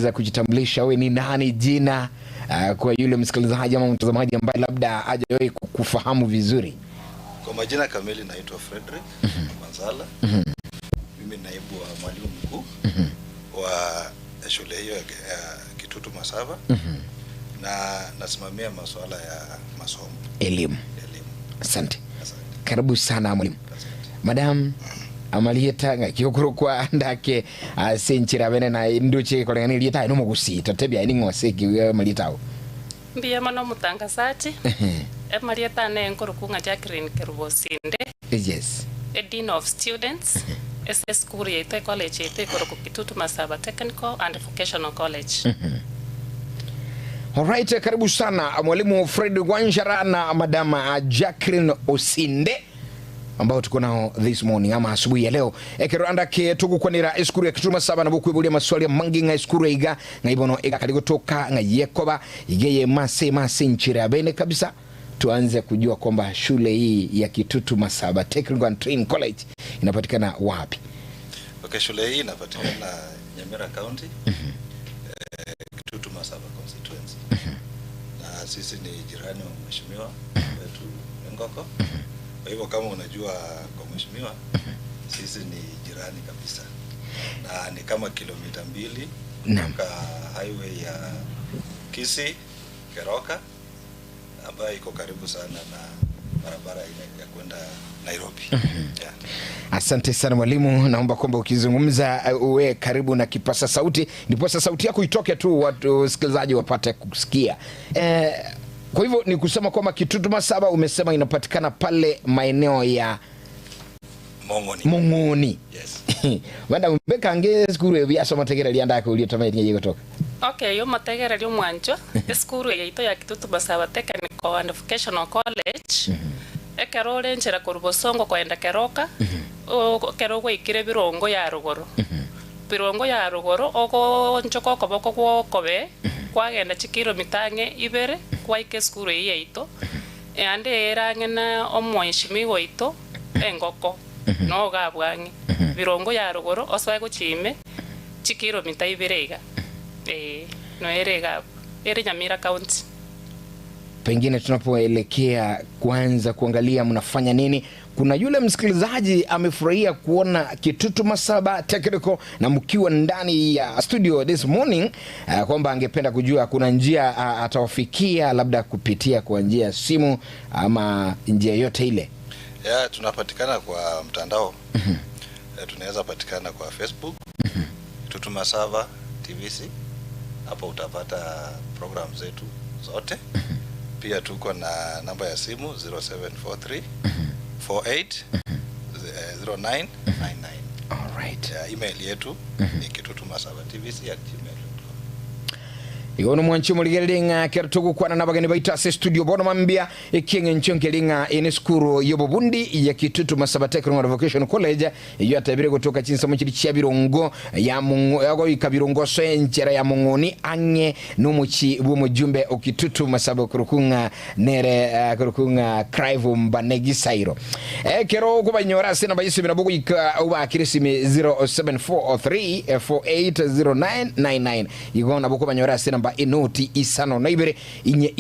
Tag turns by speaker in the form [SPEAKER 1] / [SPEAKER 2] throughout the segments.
[SPEAKER 1] za kujitambulisha wewe ni nani, jina kwa yule msikilizaji ama mtazamaji ambaye labda hajawahi kufahamu vizuri.
[SPEAKER 2] Kwa majina kamili naitwa Frederick Manzala. Mimi naibu wa mwalimu mkuu wa shule hiyo ya Kitutu Masaba. Na nasimamia masuala ya masomo.
[SPEAKER 1] Elimu. Asante. Karibu sana mwalimu. Madam Amalieta ngakikuru kwa ndake senchira bene na nduche kolengani lieta no mugusita tebya ni ngoseki malitao.
[SPEAKER 3] Mbia mano mutangazaji. Malieta ne nkuru kunga Jacqueline Kerubosinde.
[SPEAKER 1] Yes.
[SPEAKER 3] Dean of Students. SS School yetu college yetu iko Kitutu Masaba Technical and Vocational College.
[SPEAKER 1] Alright, karibu sana mwalimu Fred Wanjara na madama Jacqueline Osinde ambao tuko nao this morning ama asubuhi ya leo. Ekeranda ke tugukwanira eskuru ya Kitutu Masaba na bukwibulia maswali ya mangi nga eskuru iga ngaibono ega kaligotoka nga yekoba igeye mase nchira bene kabisa. Tuanze kujua kwamba shule hii ya Kitutu Masaba Technical and Training College inapatikana wapi?
[SPEAKER 2] Okay, shule hii inapatikana Nyamira County. Kitutu Masaba constituency. Na sisi ni jirani wa mheshimiwa wetu Ngoko. Kwa hivyo kama unajua kwa mheshimiwa, sisi ni jirani kabisa. Na ni kama kilomita 2 kutoka highway ya Kisii Keroka ambayo iko karibu sana na barabara ya kwenda Nairobi. Yeah.
[SPEAKER 1] Asante sana mwalimu, naomba kwamba ukizungumza uwe karibu na kipasa sauti ndipo sauti yako itoke tu watu wasikilizaji wapate kusikia. Kwa hivyo ni kusema kwamba Kitutu Masaba umesema inapatikana pale maeneo ya Mongoni.
[SPEAKER 2] Yes.
[SPEAKER 1] Wanda mbeka ange skuru ya asoma tegera lianda ko ulio tamai nyeje kutoka.
[SPEAKER 3] Okay, yo mategera lyo mwanjo skuru yetu ya Kitutu Masaba Technical and Vocational College. Ekarole nchera Kurubosongo kwenda Keroka. Kerogo ikire birongo ya rugoro. Birongo ya rugoro ogo nchoko koboko kwokobe kwagenda kilomita 2 kwa ike skuru yeito. Ande erangena omweshimi goito engoko no gabwangi birongo ya rugoro oswaye guchime kilomita 2 iga no erega Nyamira County.
[SPEAKER 1] Pengine tunapoelekea kwanza kuangalia mnafanya nini, kuna yule msikilizaji amefurahia kuona Kitutu Masaba Technical na mkiwa ndani ya studio this morning, kwamba angependa kujua kuna njia atawafikia labda kupitia kwa njia ya simu ama njia yote ile.
[SPEAKER 2] Yeah, tunapatikana kwa mtandao. Tunaweza patikana kwa Facebook. Kitutu Masaba TVC. Hapo utapata program zetu zote. Pia tuko na namba ya simu 0743 48 0999.
[SPEAKER 1] Alright.
[SPEAKER 2] Email yetu ni kitutumasaba@gmail.com.
[SPEAKER 1] Igono mwanchi muligelinga kertugu kwa na bagani baita se studio bono mambia ikinge nchonkelinga ine skuru yobobundi ya Kitutu Masaba Technical and Vocational College iyo atabire kutoka chinsa muchiri chia birongo ya mungu yago ikabirongo so enchera ya mungoni ange numuchi bumujumbe okitutu Masaba kurukunga nere kurukunga Crive Mbanegi Sairo kero kubanyora sina bayisi binabugu ika uba kirisimi 0743 480999 igona buko banyora sina inoti isano na ibere inye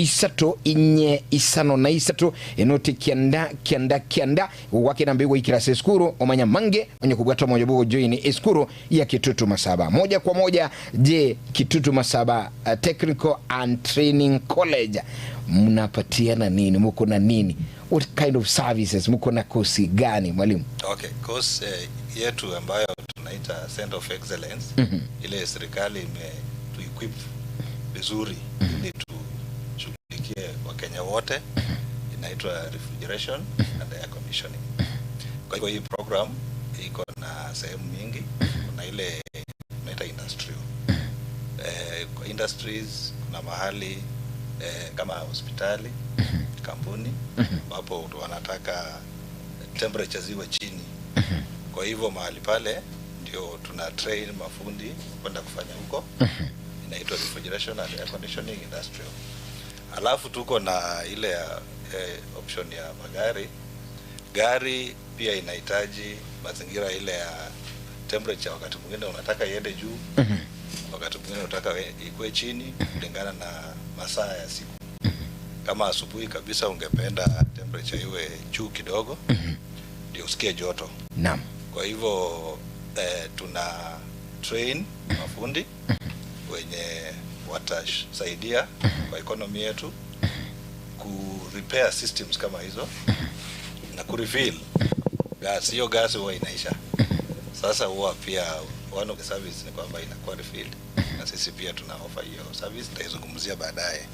[SPEAKER 1] isano na isato inoti kianda wake na mbigo ikirase skuru omanya mange onye kubwata moja bugo join eskuru ya Kitutu Masaba moja kwa moja. Je, Kitutu Masaba Technical and Training College mnapatiana nini, mko na nini, what kind of services, mko na kosi gani mwalimu?
[SPEAKER 2] Okay, course yetu ambayo tunaita Center of Excellence. Ile serikali imetuequip vizuri ili tushughulikie Wakenya wote, inaitwa refrigeration and air conditioning. Kwa hivyo hii program iko na sehemu nyingi. Kuna ile tunaita industrial. Kwa industries kuna mahali kama hospitali, kampuni ambapo wanataka temperature ziwe chini. Kwa hivyo mahali pale ndio tuna train mafundi kwenda kufanya huko. Inaitwa refrigeration and air conditioning industrial. Alafu tuko na ile option ya magari. Gari pia inahitaji mazingira ile ya temperature, wakati mwingine unataka iende juu, wakati mwingine unataka ikuwe chini kulingana na masaa ya siku. Kama asubuhi kabisa ungependa temperature iwe juu kidogo ndio usikie joto.
[SPEAKER 1] Naam.
[SPEAKER 2] Kwa hivyo tuna train mafundi wenye watasaidia kwa economy yetu ku repair systems kama hizo na ku refill gas. Hiyo gas huwa inaisha. Sasa huwa pia one of the service ni kwamba inakuwa refilled, na sisi pia tuna offer hiyo service, tutaizungumzia baadaye.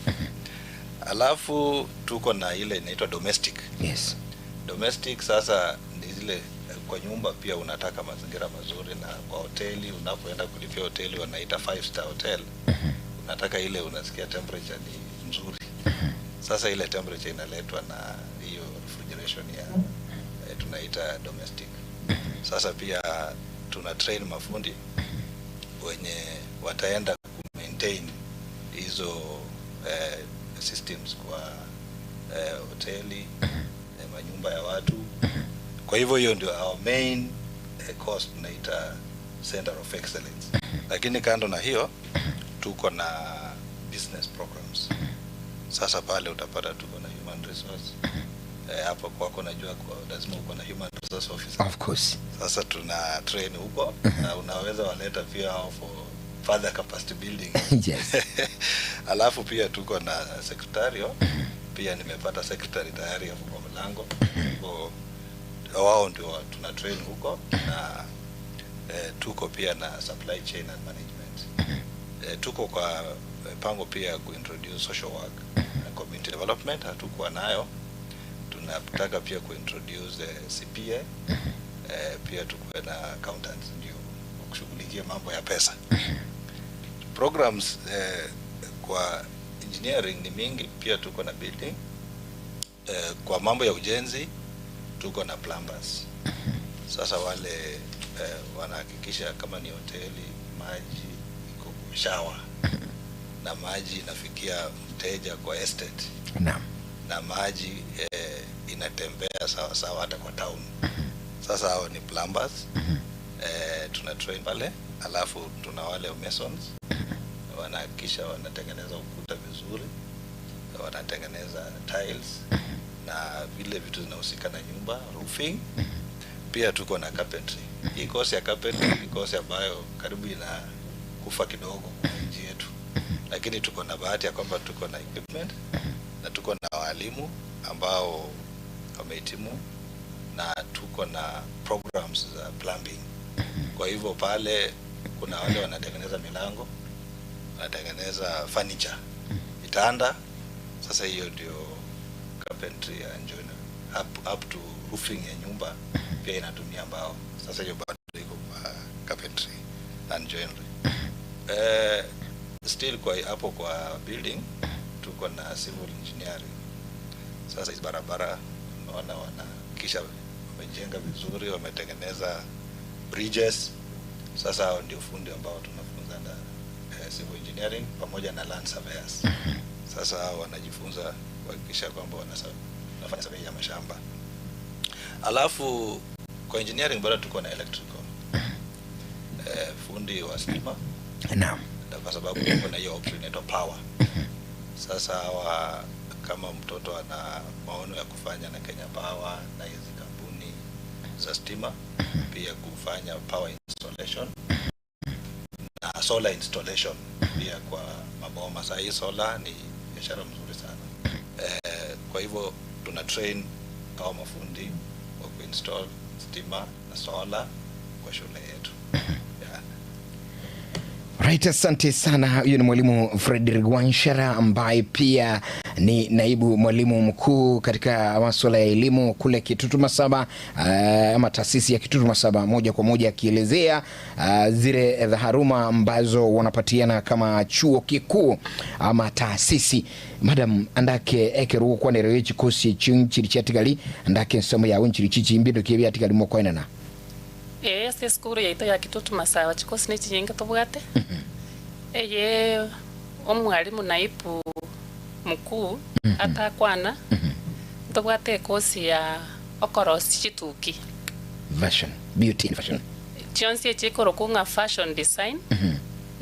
[SPEAKER 2] Alafu tuko na ile inaitwa domestic.
[SPEAKER 1] Yes.
[SPEAKER 2] Domestic sasa ni zile kwa nyumba pia unataka mazingira mazuri, na kwa hoteli unapoenda kulipia hoteli wanaita 5-star hotel. Unataka ile unasikia temperature ni nzuri. Sasa ile temperature inaletwa na hiyo refrigeration ya tunaita domestic. Sasa pia tuna train mafundi wenye wataenda ku maintain hizo systems kwa hoteli, manyumba ya watu. Kwa hivyo hiyo ndio our main course tunaita Center of Excellence. Lakini kando na hiyo tuko na business programs. Sasa pale utapata tuko na human resource. Hapo kwako najua kwa lazima uko na human resource officer.
[SPEAKER 1] Of course.
[SPEAKER 2] Sasa tuna train huko na unaweza waleta pia for further capacity building.
[SPEAKER 1] Yes.
[SPEAKER 2] Alafu pia tuko na secretarial. Pia nimepata secretary tayari hapo kwa mlango. Wao ndio tuna train huko, na tuko pia na supply chain and management. Tuko kwa pango pia kuintroduce social work na community development, hatukuwa nayo. Tunataka pia kuintroduce CPA, pia tuko na accountants ndio kushughulikia mambo ya pesa. Programs kwa engineering ni mingi, pia tuko na building. Kwa mambo ya ujenzi tuko na plumbers. Sasa wale wanahakikisha kama ni hoteli maji iko kwa shower na maji inafikia mteja kwa estate.
[SPEAKER 1] Naam.
[SPEAKER 2] Na maji inatembea sawa sawa hata kwa town. Sasa hao ni plumbers. Tuna train pale. Alafu tuna wale masons wanahakikisha wanatengeneza ukuta vizuri, wanatengeneza tiles na vile vitu zinahusika na nyumba, roofing. Pia tuko na carpentry. Hii course ya carpentry ni course ambayo karibu ina kufa kidogo kwa nchi yetu, lakini tuko na bahati ya kwamba tuko na equipment na tuko na walimu ambao wamehitimu, na tuko na programs za plumbing. Kwa hivyo pale kuna wale wanatengeneza milango, wanatengeneza furniture, vitanda. Sasa hiyo ndio carpentry and joinery. Up to roofing ya nyumba pia inatumia mbao. Sasa hiyo bado iko kwa carpentry and joinery. Still kwa hapo kwa building tuko na civil engineering. Sasa hizo barabara unaona kisha wamejenga vizuri, wametengeneza bridges. Sasa hao ndio fundi ambao tunafunza na civil engineering pamoja na land surveyors. Sasa hao wanajifunza kuhakikisha kwamba wanafanya survey ya mashamba. Alafu kwa engineering bado tuko na electrical. Fundi wa stima.
[SPEAKER 1] Naam.
[SPEAKER 2] Kwa sababu tuko na hiyo option inaitwa power. Sasa hawa kama mtoto ana maono ya kufanya na Kenya Power na hizi kampuni za stima, pia kufanya power installation na solar installation pia kwa maboma. Sasa hii solar ni biashara mzuri sana. Kwa hivyo tuna train hao mafundi wa kuinstall stima na solar kwa shule yetu.
[SPEAKER 1] Right, asante sana. Huyo ni mwalimu Frederick Wanshara ambaye pia ni naibu mwalimu mkuu katika masuala ya elimu kule Kitutu Masaba, ama taasisi ya Kitutu Masaba, moja kwa moja akielezea zile dhaharuma ambazo wanapatiana kama chuo kikuu ama taasisi. Madam andake ekeru kwa nero chikosi chunchiri chatigali andake nsemo ya unchiri chichi imbido kebya atigali mo koinana.
[SPEAKER 3] Ese skuru yaito ya Kitutu Masaba chikosi ne chinga tobwate. Eye omwalimu naibu mkuu atakwana tobwate kosi ya okorosi chituki
[SPEAKER 1] Fashion, beauty and fashion.
[SPEAKER 3] chionsi chikoro kunga fashion design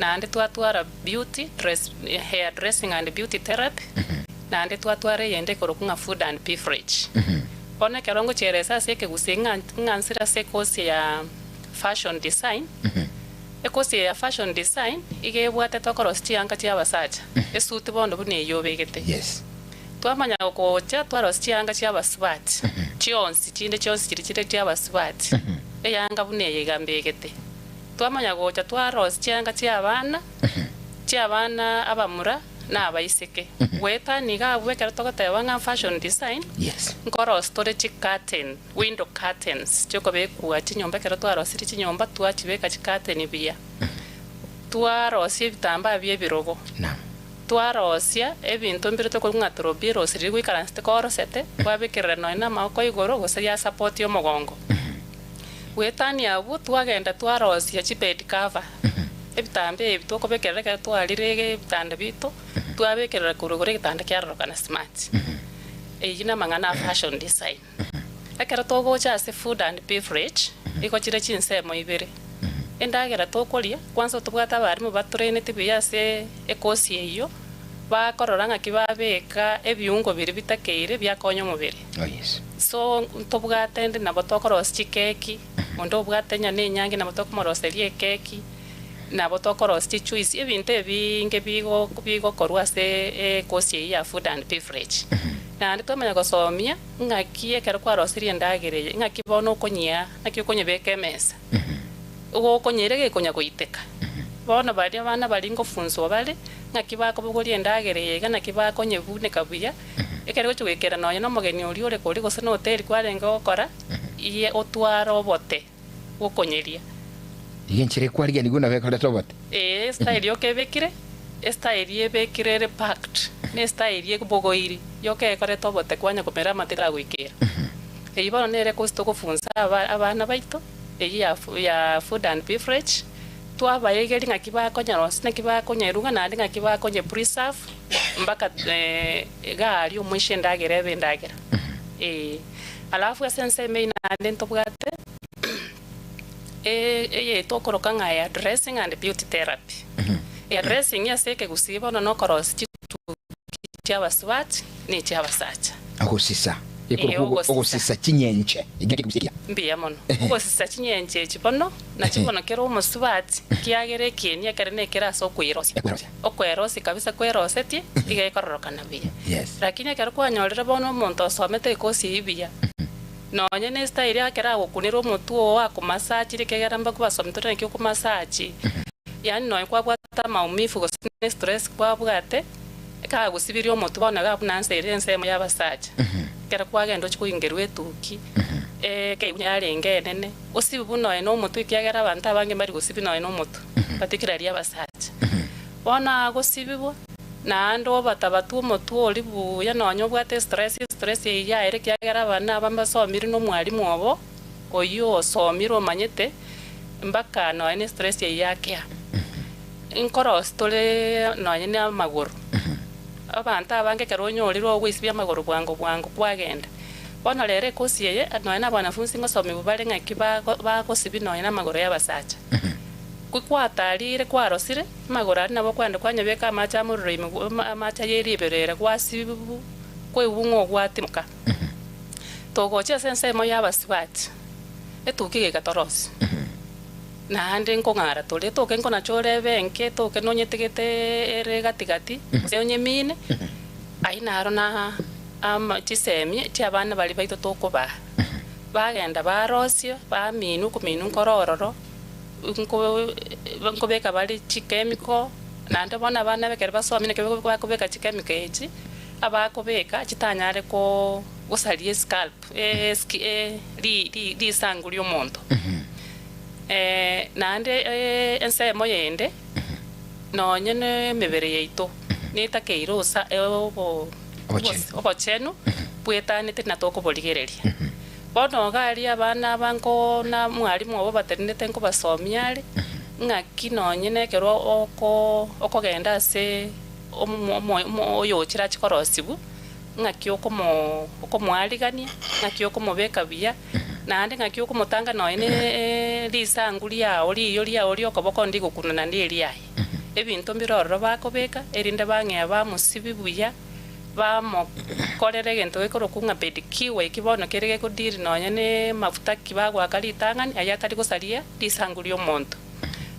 [SPEAKER 3] naandi twatwara beauty dress, hair dressing and beauty therapy naandi twatwara yende korokunga food and beverage bona kerongo cheresa seke gusinga ngansira se course ya fashion design ekosi ya fashion design igebwate tokorosti anga tia basacha esuti bondo bune yobegete
[SPEAKER 1] yes
[SPEAKER 3] twamanya okocha twarosti anga tia baswat chionsi chinde chionsi chiri tia baswat eyanga bune yegambegete twamanya gocha twarosti anga tia abana abamura na abaiseke weta niga bwekera tokoteba nga fashion design
[SPEAKER 1] yes
[SPEAKER 3] nkoro storage curtain window curtains choko bekuwa chinyomba kero twarosiri chinyomba twachibeka curtain bia twarosie bitamba bie birogo
[SPEAKER 1] na
[SPEAKER 3] twarosia ebintu mbire toko ngatro biro siri gwikaranste korosete kwabekera no na mako igoro goseria support yo mogongo wetani abu twagenda twarosia chibed cover ebitambe ebitoko bekereka twalirege bitanda bito twabekerera kurugore gitanda kyaroroka na smart eyina mangana fashion design akera togocha ase food and beverage iko chire chinsemo ibere endagera tokoria kwanza tubwata bari baturene tibiya se ekosi eyo bakororanga kibabeka ebyungo biri bitakeire byakonyo mubere
[SPEAKER 1] oh yes
[SPEAKER 3] so tubwata ndi nabo tokorosi keki ondo bwatenya nenyange nabo tokomoroserie keki nabo tokorosi choice ebintu ebinge bigo korwa se kosi ya food and beverage na nditomenya gosomia ngakie kero kwa rosiri ndagereye ngakibono konyia nakikonye beke mesa ugo konyerege konya goiteka bona bali abana bali ngofunzo bali ngakibako bugori ndagereye gana kibako nyebune kabuya ekero chugekera no no mogeni uri ore kuri gose no hotel kwarenga okora iye otwara obote gokonyeria
[SPEAKER 1] yenchire kwariga niguna bekora tobote
[SPEAKER 3] style yokebekire style yebekire packed ne style yekubogoiri yoke kore tobote kwanya kumera matira gwikira eibono nere kusto kufunza abana baito ya food and beverage twabayegeri ngakibako nyaros nakibako nyeruga nandi ngakibako nye preserve mbaka gari umwishe ndagere ndagera alafu asense meina ndento bwate tokoroka nga ya dressing and beauty therapy ya dressing ya seke gusiba no koros cyabaswat ni cyabasacha
[SPEAKER 1] agusisa ogusisa kinyenche igike kusikia
[SPEAKER 3] mbiya mono ogusisa kinyenche chipono na chipono kero muswat kiagere kienia karene keraso kuirosi okwerosi kabisa kwerosetie igekororoka na biya
[SPEAKER 1] yes
[SPEAKER 3] lakini kero kwanyorera bono monto somete kosi ibiya no nyene style yakera gukunira mutuo wa kumasaji rikegeramba kubasomtore nkyo kumasaji yani no kwa bwata maumifu go stress kwa bwate ka gusibirio mutu bona ga bunanse irense mu yabasaja kera kwa gendo chikuingerwe tuki ke unyarenge nene osibu no eno mutu ikigera abantu abange bari gusibi no eno mutu patikirari yabasaja bona gusibibo na ando batabatu mutu olibu ya no nyobwate stress ya ere kyagera bana bambasomiri no mwalimu obo oyo osomiro manyete mbaka no ene stress yake inkoro stole no ene amaguru abantu abange keronyorirwo gwisibya amaguru bwango kwagenda bona lere kosiye no ene abanafunzi ngosomi bubale ngakiba bakosibi no ene amaguru yabasacha kwikwataliire kwarosire maguru ari nabo kwanda kwanyobeka amacha mururimi amacha yeriberere kwasibu kwebungo gwatimuka togocha sense mo yabaswat etukige katorosi na ande nkongara tole toke nkona chore benke toke nonyetegete ere gatigati seonye mine aina arona chisemi cyabana bali baito tokoba bagenda barosio baminu kuminu nkorororo nko beka bali chikemiko na ande bona bana bekere basomine ke bakobeka chikemiko eji abakobeka chitanyare ko usalie scalp di sanguli omonto nande ensemo yende no nyene mebere yeito nita keirosa obo chenu pueta nite na toko boligereria bono gali abana banko na mwalimu obo baternete nko basomiare ngaki no nyene kero okogenda se oyo chira chikorosibu ngaki okomwaligania ngaki okomobeka biya na ande ngaki okumutanga no ene lisangulia oli okoboko ndi gukunana ndi eliai ebintu mbiroro bakobeka erinde bang'ea bamusibi buya bamokorere gento gekorokunga pedikiwe kibono kerege kudiri nonya ne mafuta kibagwa kalitangani ayatari gosaria lisangulio omonto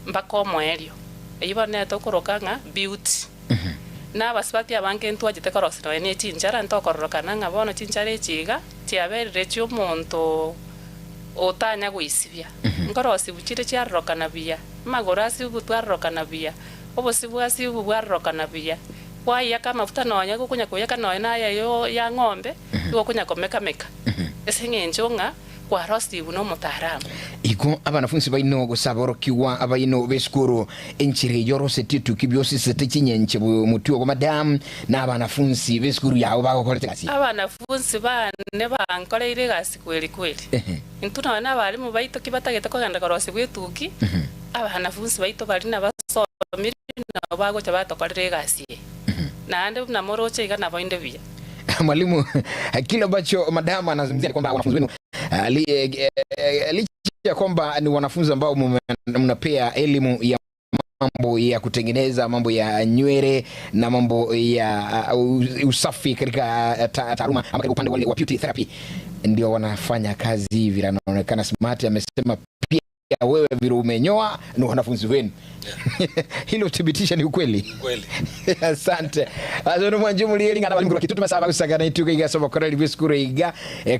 [SPEAKER 3] mpaka omwerio eyibone tokorokanga beauty na basibati abange ntwagite korosiro ene chinjara ntokororokana nga bono chinjara echiga tiaberire chio omonto otanya gwisibia nkorosi buchire chiarorokana bia magorasi butwarorokana bia obosibwasi bubwarorokana bia kwaya kama mafuta nonya gukunya kuyaka nonya ya ng'ombe gukunya komeka eseng'enchonga kwa rosti buno mutaramu
[SPEAKER 1] iko abanafunzi baino gusaborokiwa abaino beskuru enchire yorose titu kibyosi setekinyenche mutio kwa madam na abanafunzi beskuru yawo bagokorete kasi
[SPEAKER 3] abanafunzi bane bankoreire gasi kweli intuna bana bali mu baito kibatagete kogenda korosi bwetuki abanafunzi baito bali na basomiri na bagocha batokorere gasi na ande na moroche igana boinde bia
[SPEAKER 1] mwalimu kile ambacho madam anazungumzia kwamba wanafunzi wenu licha kwamba ni wanafunzi ambao mnapea elimu ya mambo ya kutengeneza mambo ya nywele na mambo ya usafi katika taaluma ama katika upande wa beauty therapy ndio wanafanya kazi hivi. Anaonekana smart, amesema pia wewe vile umenyoa ni wanafunzi wenu. Hilo thibitisha ni ukweli.
[SPEAKER 2] Kweli.
[SPEAKER 1] Asante. Azono mwanjumu liyelinga na balimgura kitutu masaba kusagana ituko iga soba korali biskuru iga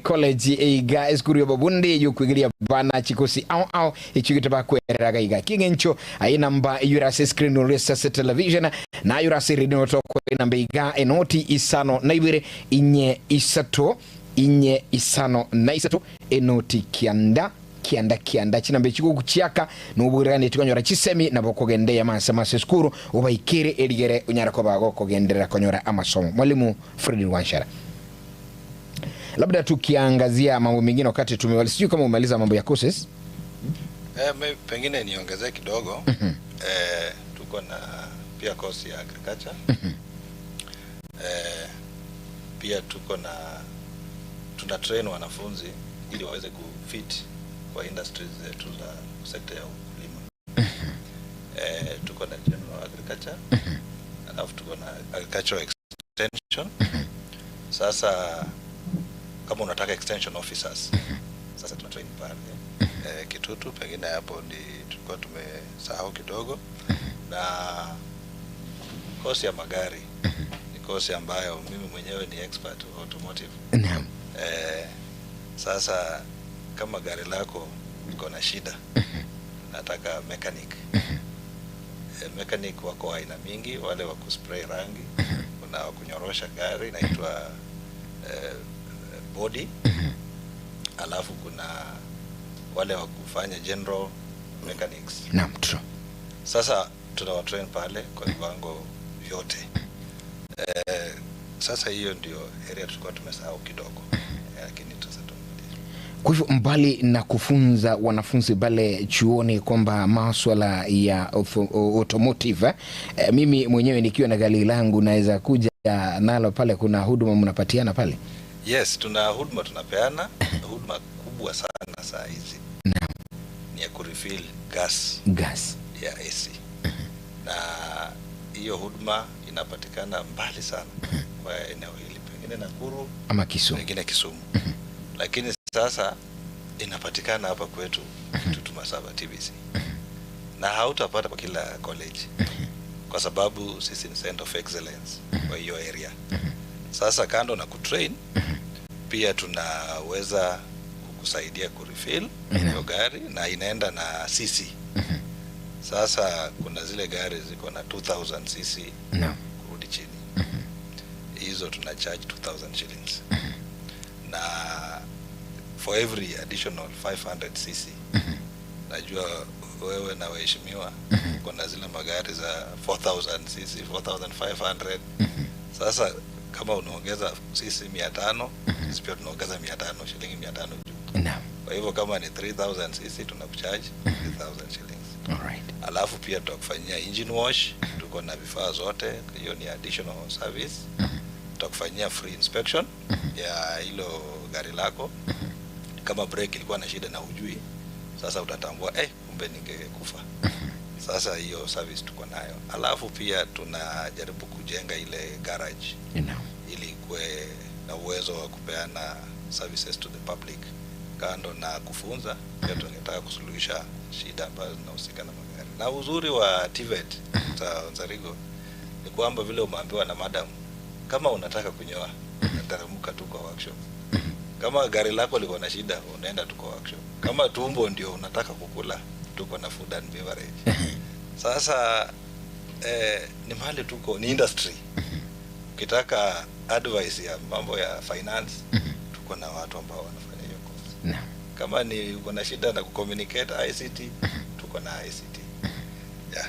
[SPEAKER 1] college iga eskuru yobobundi yukuigilia bana chikosi au ichigita bakwereraga iga kingencho ayinamba yurase screen ulesa television na yurase radio toko inamba iga enoti isano naibire inye isano na isato enoti kianda chinambe chiko kuchiaka n'ubugirane tukanyora chisemi nabo kogendea masema skuru ubaikire eligere unyara ko bago kogendera konyora amasomo. Mwalimu Fred Wanshara, labda tukiangazia mambo mengine wakati tumewalisiju kama umaliza mambo ya courses
[SPEAKER 2] pengine niongezee kidogo. Tuko na pia course ya agriculture. Pia tuko na tuna train wanafunzi ili waweze kufit kwa industries zetu za sekta ya ukulima. Tuko na general agriculture, alafu tuko na agricultural extension. Sasa kama unataka extension officers, sasa tuna train pale Kitutu, pengine hapo ndi tulikuwa tumesahau kidogo. Na kosi ya magari ni kosi ambayo mimi mwenyewe ni expert automotive.
[SPEAKER 1] Naam.
[SPEAKER 2] Sasa kama gari lako liko na shida, nataka mechanic. Mechanic wako aina mingi, wale wa kuspray rangi, kuna wa kunyorosha gari inaitwa body, alafu kuna wale wa kufanya general mechanics.
[SPEAKER 1] Naam, true.
[SPEAKER 2] Sasa tunawatrain pale kwa viwango vyote. Sasa hiyo ndio area tulikuwa tumesahau kidogo, lakini
[SPEAKER 1] kwa hivyo mbali na kufunza wanafunzi bale chuoni kwamba masuala ya automotive, mimi mwenyewe nikiwa na gari langu naweza kuja nalo pale, kuna huduma mnapatiana pale?
[SPEAKER 2] Yes, tuna huduma tunapeana. Huduma kubwa sana saa hizi ni ya kurefill gas ya AC. Na hiyo huduma inapatikana mbali sana kwa eneo hili, pengine Nakuru
[SPEAKER 1] ama Kisumu,
[SPEAKER 2] pengine Kisumu. Lakini sasa inapatikana hapa kwetu Kitutu Masaba TBC. Na hautapata kwa kila college, kwa sababu sisi ni center of excellence kwa hiyo area. Sasa kando na kutrain, pia tunaweza kukusaidia kurefill hiyo gari, na inaenda na CC. Sasa kuna zile gari ziko na 2000 cc kurudi chini. Hizo tuna charge 2000 shillings. Na for every additional 500 cc, najua wewe na waheshimiwa kuna zile magari za 4000 cc, 4500. Sasa kama unaongeza cc 500, sisi pia tunaongeza 500 shilingi 500 juu. Kwa hivyo kama ni 3000 cc tunakucharge 3000 shillings.
[SPEAKER 1] Alright.
[SPEAKER 2] Alafu pia tutakufanyia engine wash, tuko na vifaa zote, hiyo ni additional service. Tutakufanyia free inspection ya hilo gari lako. kama brake ilikuwa na shida na hujui, sasa utatambua kumbe ningekufa. Sasa hiyo service tuko nayo. Alafu pia tunajaribu kujenga ile garage ili kuwe na uwezo wa kupeana services to the public. Kando na kufunza, pia tunataka kusuluhisha shida ambazo zinahusika na magari. Na uzuri wa TVET Nzarigo ni kwamba vile umeambiwa na madam, kama unataka kunyoa unateremka tu kwa workshop. Kama gari lako liko na shida unaenda tu kwa workshop. Kama tumbo ndio unataka kukula, tuko na food and beverage. Sasa ni mahali tuko, ni industry. Ukitaka advice ya mambo ya finance, tuko na watu ambao wanafanya hiyo course. Kama ni uko na shida na kucommunicate ICT, tuko na ICT. Yeah.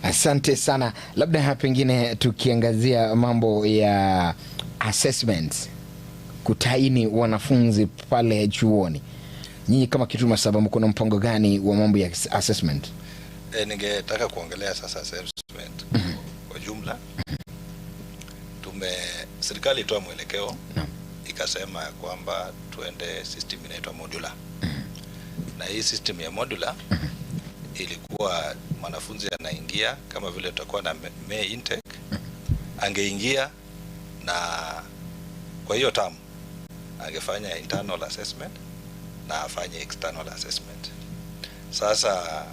[SPEAKER 1] Asante sana. Labda hapa pengine tukiangazia mambo ya assessments, kutaini wanafunzi pale chuoni. Nyinyi kama Kitutu Masaba mko na mpango gani wa mambo ya assessment?
[SPEAKER 2] Ningetaka kuongelea sasa assessment kwa jumla. Serikali itoa mwelekeo, ikasema kwamba tuende system inaitwa modular. Na hii system ya modular ilikuwa mwanafunzi anaingia kama vile tutakuwa na May intake, angeingia na kwa hiyo term angefanya internal assessment na afanye external assessment. Sasa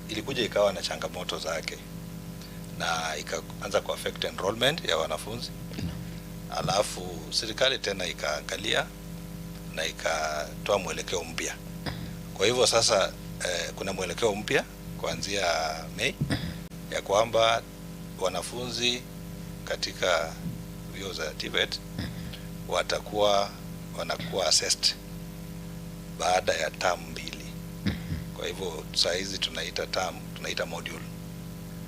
[SPEAKER 2] ilikuja ikawa na changamoto zake na ikaanza ku affect enrollment ya wanafunzi. Alafu serikali tena ikaangalia na ikatoa mwelekeo mpya. Kwa hivyo sasa kuna mwelekeo mpya kuanzia Mei ya kwamba wanafunzi katika vyuo za TVET wanakuwa assessed baada ya term 2. Kwa hivyo saa hizi tunaita module,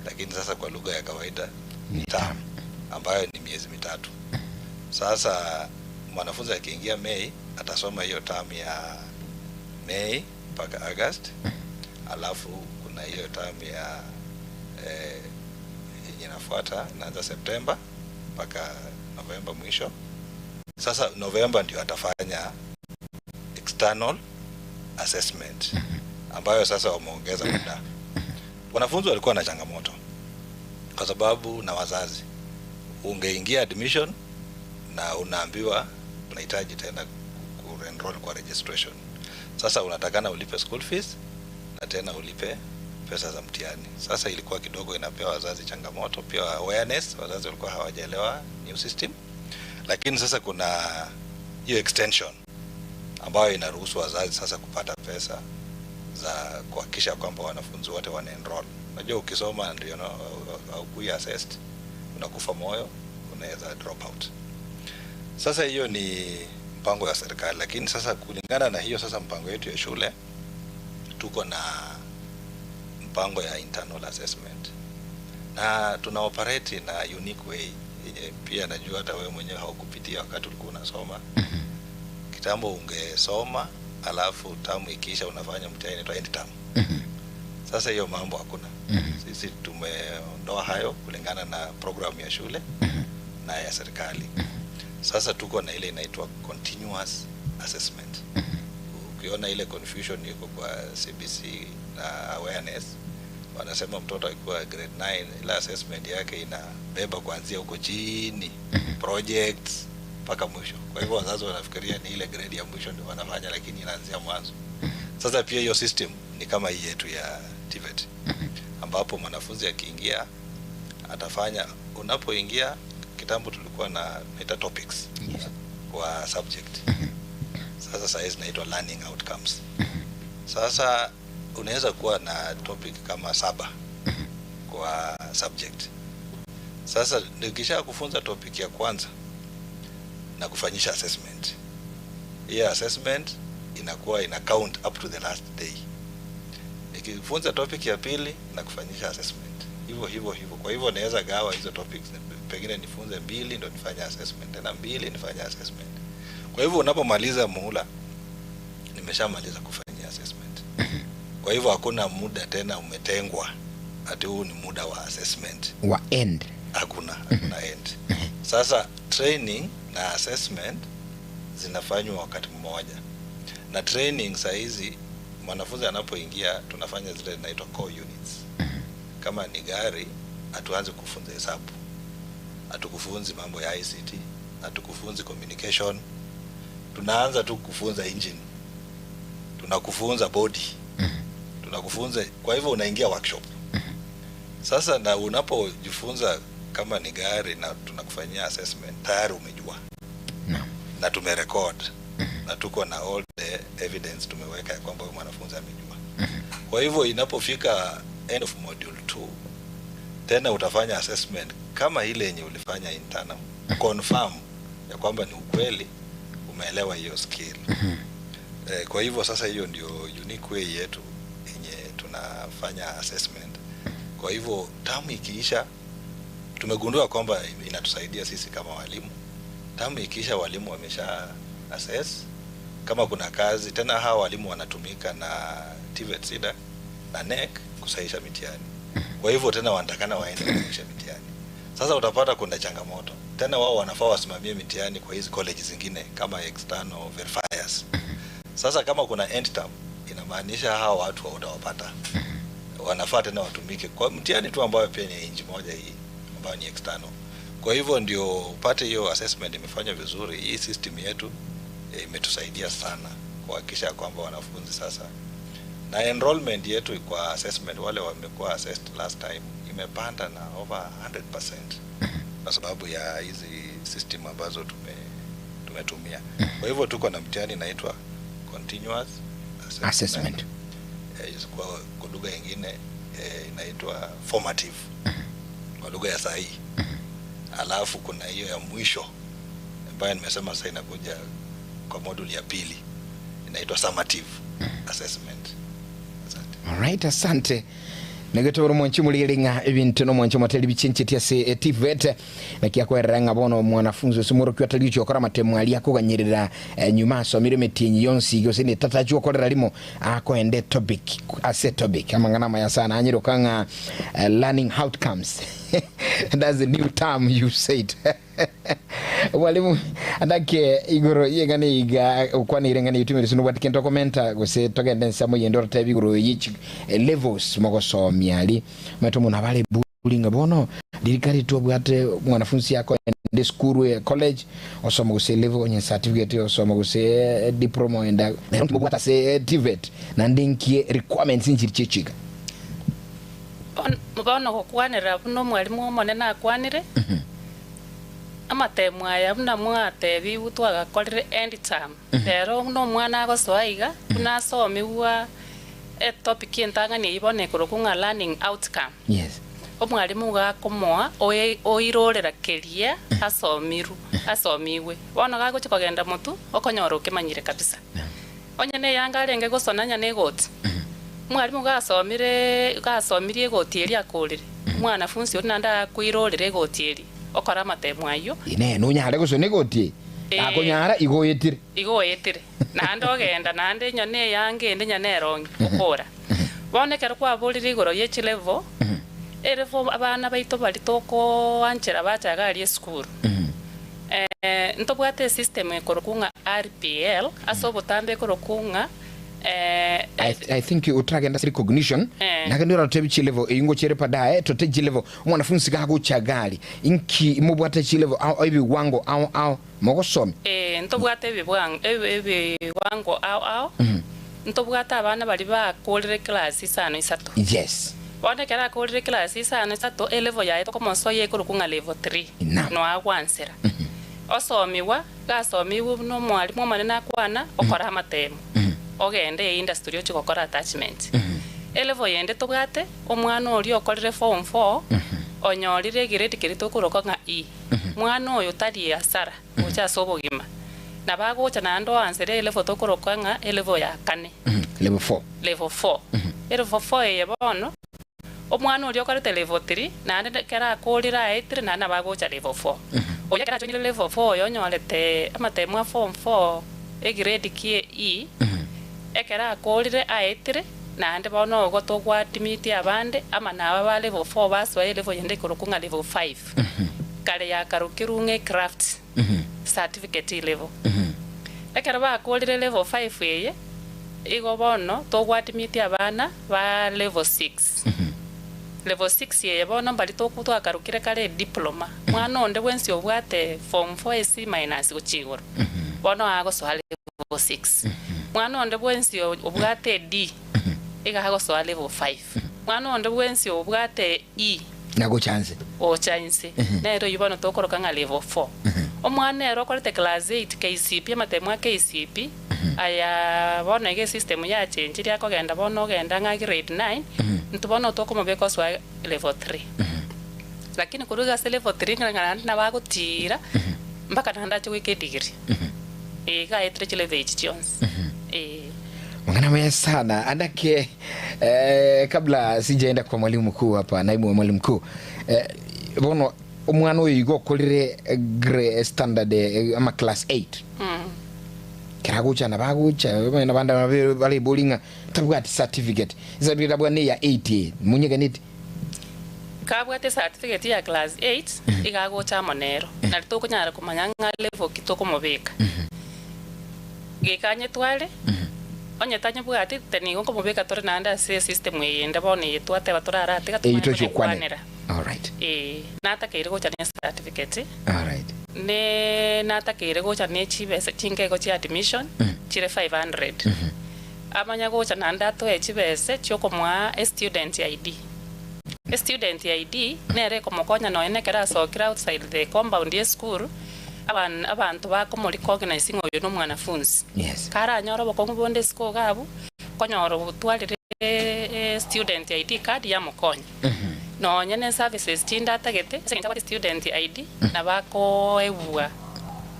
[SPEAKER 2] lakini sasa kwa lugha ya kawaida ni term ambayo ni miezi 3. Sasa mwanafunzi akiingia Mei atasoma hiyo term ya Mei mpaka August. Alafu kuna hiyo term ya inafuata inaanza September mpaka November mwisho. Sasa November ndio atafanya external assessment ambayo sasa wameongeza muda. Wanafunzi walikuwa na changamoto kwa sababu na wazazi, ungeingia admission na unaambiwa unahitaji tena ku-enroll kwa registration. Sasa unatakana ulipe school fees na tena ulipe pesa za mtihani. Sasa ilikuwa kidogo inapewa wazazi changamoto, pia awareness, wazazi walikuwa hawajaelewa new system. Lakini sasa kuna hiyo extension ambayo inaruhusu wazazi sasa kupata pesa za kuhakikisha kwamba wanafunzi wote wana-enroll. Unajua ukisoma ndio au assessed unakufa moyo, unaweza drop out. Sasa hiyo ni mpango ya serikali, lakini sasa kulingana na hiyo sasa mpango yetu ya shule tuko na mpango ya internal assessment. Na tuna operate na unique way. Pia najua hata wewe mwenyewe haukupitia wakati ulikuwa unasoma. Kitambo ungesoma alafu tamu ikiisha unafanya mtihani inaitwa end term. Sasa hiyo mambo hakuna. Sisi tumeondoa hayo kulingana na program ya shule na ya serikali. Sasa tuko na ile inaitwa continuous assessment. Ukiona ile confusion iko kwa CBC na awareness, wanasema mtoto akiwa grade 9 ile assessment yake inabeba kuanzia huko chini projects mpaka mwisho. Kwa hivyo wazazi wanafikiria ni ile grade ya mwisho ndio wanafanya, lakini inaanzia mwanzo. Sasa pia hiyo system ni kama hii yetu ya TVET, ambapo mwanafunzi akiingia atafanya, unapoingia kitambo tulikuwa na meta topics kwa subject. Sasa sasa inaitwa learning outcomes. Sasa unaweza kuwa na topic kama 7 kwa subject. Sasa nikisha kufunza topic ya kwanza na kufanyisha assessment, hiyo assessment inakuwa ina count up to the last day. Nikifunza topic ya pili na kufanyisha assessment, hivyo. Kwa hivyo naweza gawa hizo topics, pengine nifunze 2 ndio nifanye assessment, tena 2 nifanye assessment. Kwa hivyo unapomaliza muhula nimeshamaliza kufanyia assessment. Kwa hivyo hakuna muda tena umetengwa ati huu ni muda wa assessment
[SPEAKER 1] wa end.
[SPEAKER 2] Hakuna end. Sasa training na assessment zinafanywa wakati mmoja. na training saizi mwanafunzi anapoingia tunafanya zile zinaitwa core units. Kama ni gari, hatuanze kufunza hesabu, hatukufunzi mambo ya ICT, hatukufunzi communication, tunaanza tu kufunza engine, tunakufunza body, tunakufunza. Kwa hivyo unaingia workshop. Sasa na unapojifunza kama ni gari na tunakufanyia assessment, tayari umejua na tumerecord na tuko na all the evidence tumeweka kwamba mwanafunzi amejua. Kwa hivyo inapofika end of module 2 tena utafanya assessment kama ile yenye ulifanya internal, confirm ya kwamba ni ukweli umeelewa hiyo skill. Kwa hivyo sasa hiyo ndio unique way yetu yenye tunafanya assessment. Kwa hivyo tamu ikiisha, tumegundua kwamba inatusaidia sisi kama walimu. Tamu ikiisha, walimu wamesha assess kama kuna kazi tena, hawa walimu wanatumika na TVET SIDA na NEC kusahisha mitihani. Kwa hivyo tena wanatakana waende kusahisha mitihani. Sasa utapata kuna changamoto tena, wao wanafaa wasimamie mitihani kwa hizi college zingine kama external verifiers. Sasa kama kuna end term, inamaanisha hawa watu hawatawapata, wanafaa tena watumike kwa mtihani tu ambayo pia ni inji moja hii ambayo ni external. Kwa hivyo ndio upate hiyo assessment imefanya vizuri. Hii system yetu imetusaidia sana kuhakikisha kwamba wanafunzi sasa, na enrollment yetu kwa assessment, wale wamekuwa assessed last time imepanda na over 100% kwa sababu ya hizi system ambazo tumetumia. Kwa hivyo tuko na mtihani inaitwa continuous assessment. Kwa lugha nyingine inaitwa formative kwa lugha ya sahihi. Alafu kuna hiyo ya mwisho ambayo nimesema sasa inakuja kwa module ya pili, inaitwa summative assessment.
[SPEAKER 1] Alright, asante. Negetoro mwanchi muliringa ibintu no mwanchi mateli bichenchetia se TVET na kyakweranga bono mwanafunzi osumuro kyatalicho okora matemu ali akuganyirira nyuma so mire metinyi yonsi gose ne tatacho okorera limo akoende topic amangana maya sana anyiro kanga learning outcomes. That's a new term you said. Walimu adake igoro yegane iga ukwani irengane yutumire sunu wat kento commenta gose togende samo yendora tabi igoro yichi levels mogoso miali matomo na bale bullying bono dirikari tu bwate mwanafunzi yako ende school college osoma gose level onye certificate osoma gose diploma enda bwata se TVET na ndinkie requirements nchirichika
[SPEAKER 3] mubono gukwanira buno mwalimu omonene akwanire amatemu aya buna mwatebi butwagakorire end term rero no mwana agosoaiga buna asomiwa topic entangani ibone kurukunga learning outcome.
[SPEAKER 1] Yes.
[SPEAKER 3] Omwalimu gakomoa oirorera keria asomiwe bono gagoche kogenda mutu okonyora ukimanyire kabisa. Onyene yanga renge gosonanya negoti mwalimu gasomirie gotieri akurire mwanafunzi uri nanda kwirorere gotieri okora matemu ayo
[SPEAKER 1] ine nunyare gusone gotie akonyara igoyetire nande ogenda nande nyone yange ende nyanerongi ukora bonekera kwa burire igoro yechi level level abana baito bali toko anchera bachaga ali school ntobwate system ekorokunga RPL asobotambe korokunga I think utragenda recognition nakanira tebichi level ingo chere padae to teji level mwanafunzi gago chagali inki mubwata chi level au ibi wango au mogosomi
[SPEAKER 3] ntobwata ibi wango au ntobwata abana bali bakolere class isano isato.
[SPEAKER 1] Yes.
[SPEAKER 3] Bone kera kolere class isano isato level yae to komonso ye kurukunga level 3 no agwansera osomiwa gasomiwa no mwalimu manena kwana okora amatemu ogende industry yo chikokora attachment elevo yende tobwate omwana oli okorire form 4 onyorire grade kirito kurokonga mwana oyo tari asara ucha sobogima na bagocha nando ansere elevo to kurokonga elevo ya kane
[SPEAKER 1] level 4
[SPEAKER 3] elevo 4 ye bono omwana oli okorite level 3 na kera akorira 8 na bagocha level 4 oya kera chonyire level 4 yo nyorete amatemu form 4 grade kie ekera akorire aetire na ande bono goto gwa timiti abande ama na ba level 4 baswa level yende kurukunga level 5 kale ya karukirunge craft certificate level ekero bakorire level 5 eye igo bono togwatimitie abana ba level 6 level 6 eye bono mbari twakarukire kare diploma mwana onde bwensi obwate form 4 C minus gochigoro bono agosoa level 6 mwana onde bwensi obwate D iga agosoa level 5 mwana onde bwensi obwate E
[SPEAKER 1] nago chance
[SPEAKER 3] o chance nero yibono tokoroka nga level 4 omwana ero korete class 8 KCP matemwa KCP aya bono ege system ya change ya kogenda bono genda nga grade 9 ntubono tokomobeka swa level 3 lakini kuruga se level 3 ngana na bagutira mpaka nanda cyo wike degree ga etre level Jones
[SPEAKER 1] Mwana mwe sana andake kabla sijaenda kwa mwalimu mkuu hapa naibu wa mwalimu mkuu bono omwana oyo igo kolire grade standard ama class 8 kiragucha na bagucha na banda bali bolinga tabwati certificate izabi dabwane ya 8 munyega niti
[SPEAKER 3] kabwate certificate ya class 8 igagocha monero na tokunyara kumanya nga level kitoko mobeka gekanye twale onye tanye bwati tenigo komobeka tore nanda system yenda bone twate batorara atiga
[SPEAKER 1] tumwanira all right
[SPEAKER 3] nata keire gocha ne certificate
[SPEAKER 1] all right
[SPEAKER 3] ne nata keire gocha ne chibese chinge gocha admission chire 500 amanya gocha nanda to echibese chokomwa student ID student ID nere komokonya no ene kera sokira outside the compound ya school abantu bakomori organizing oyo no mwanafunzi
[SPEAKER 1] yes
[SPEAKER 3] kara nyoro bokongo bonde school gabu konyoro butwalire student ID card ya mokonya no nyene services tinda tagete senga student ID na bako ebua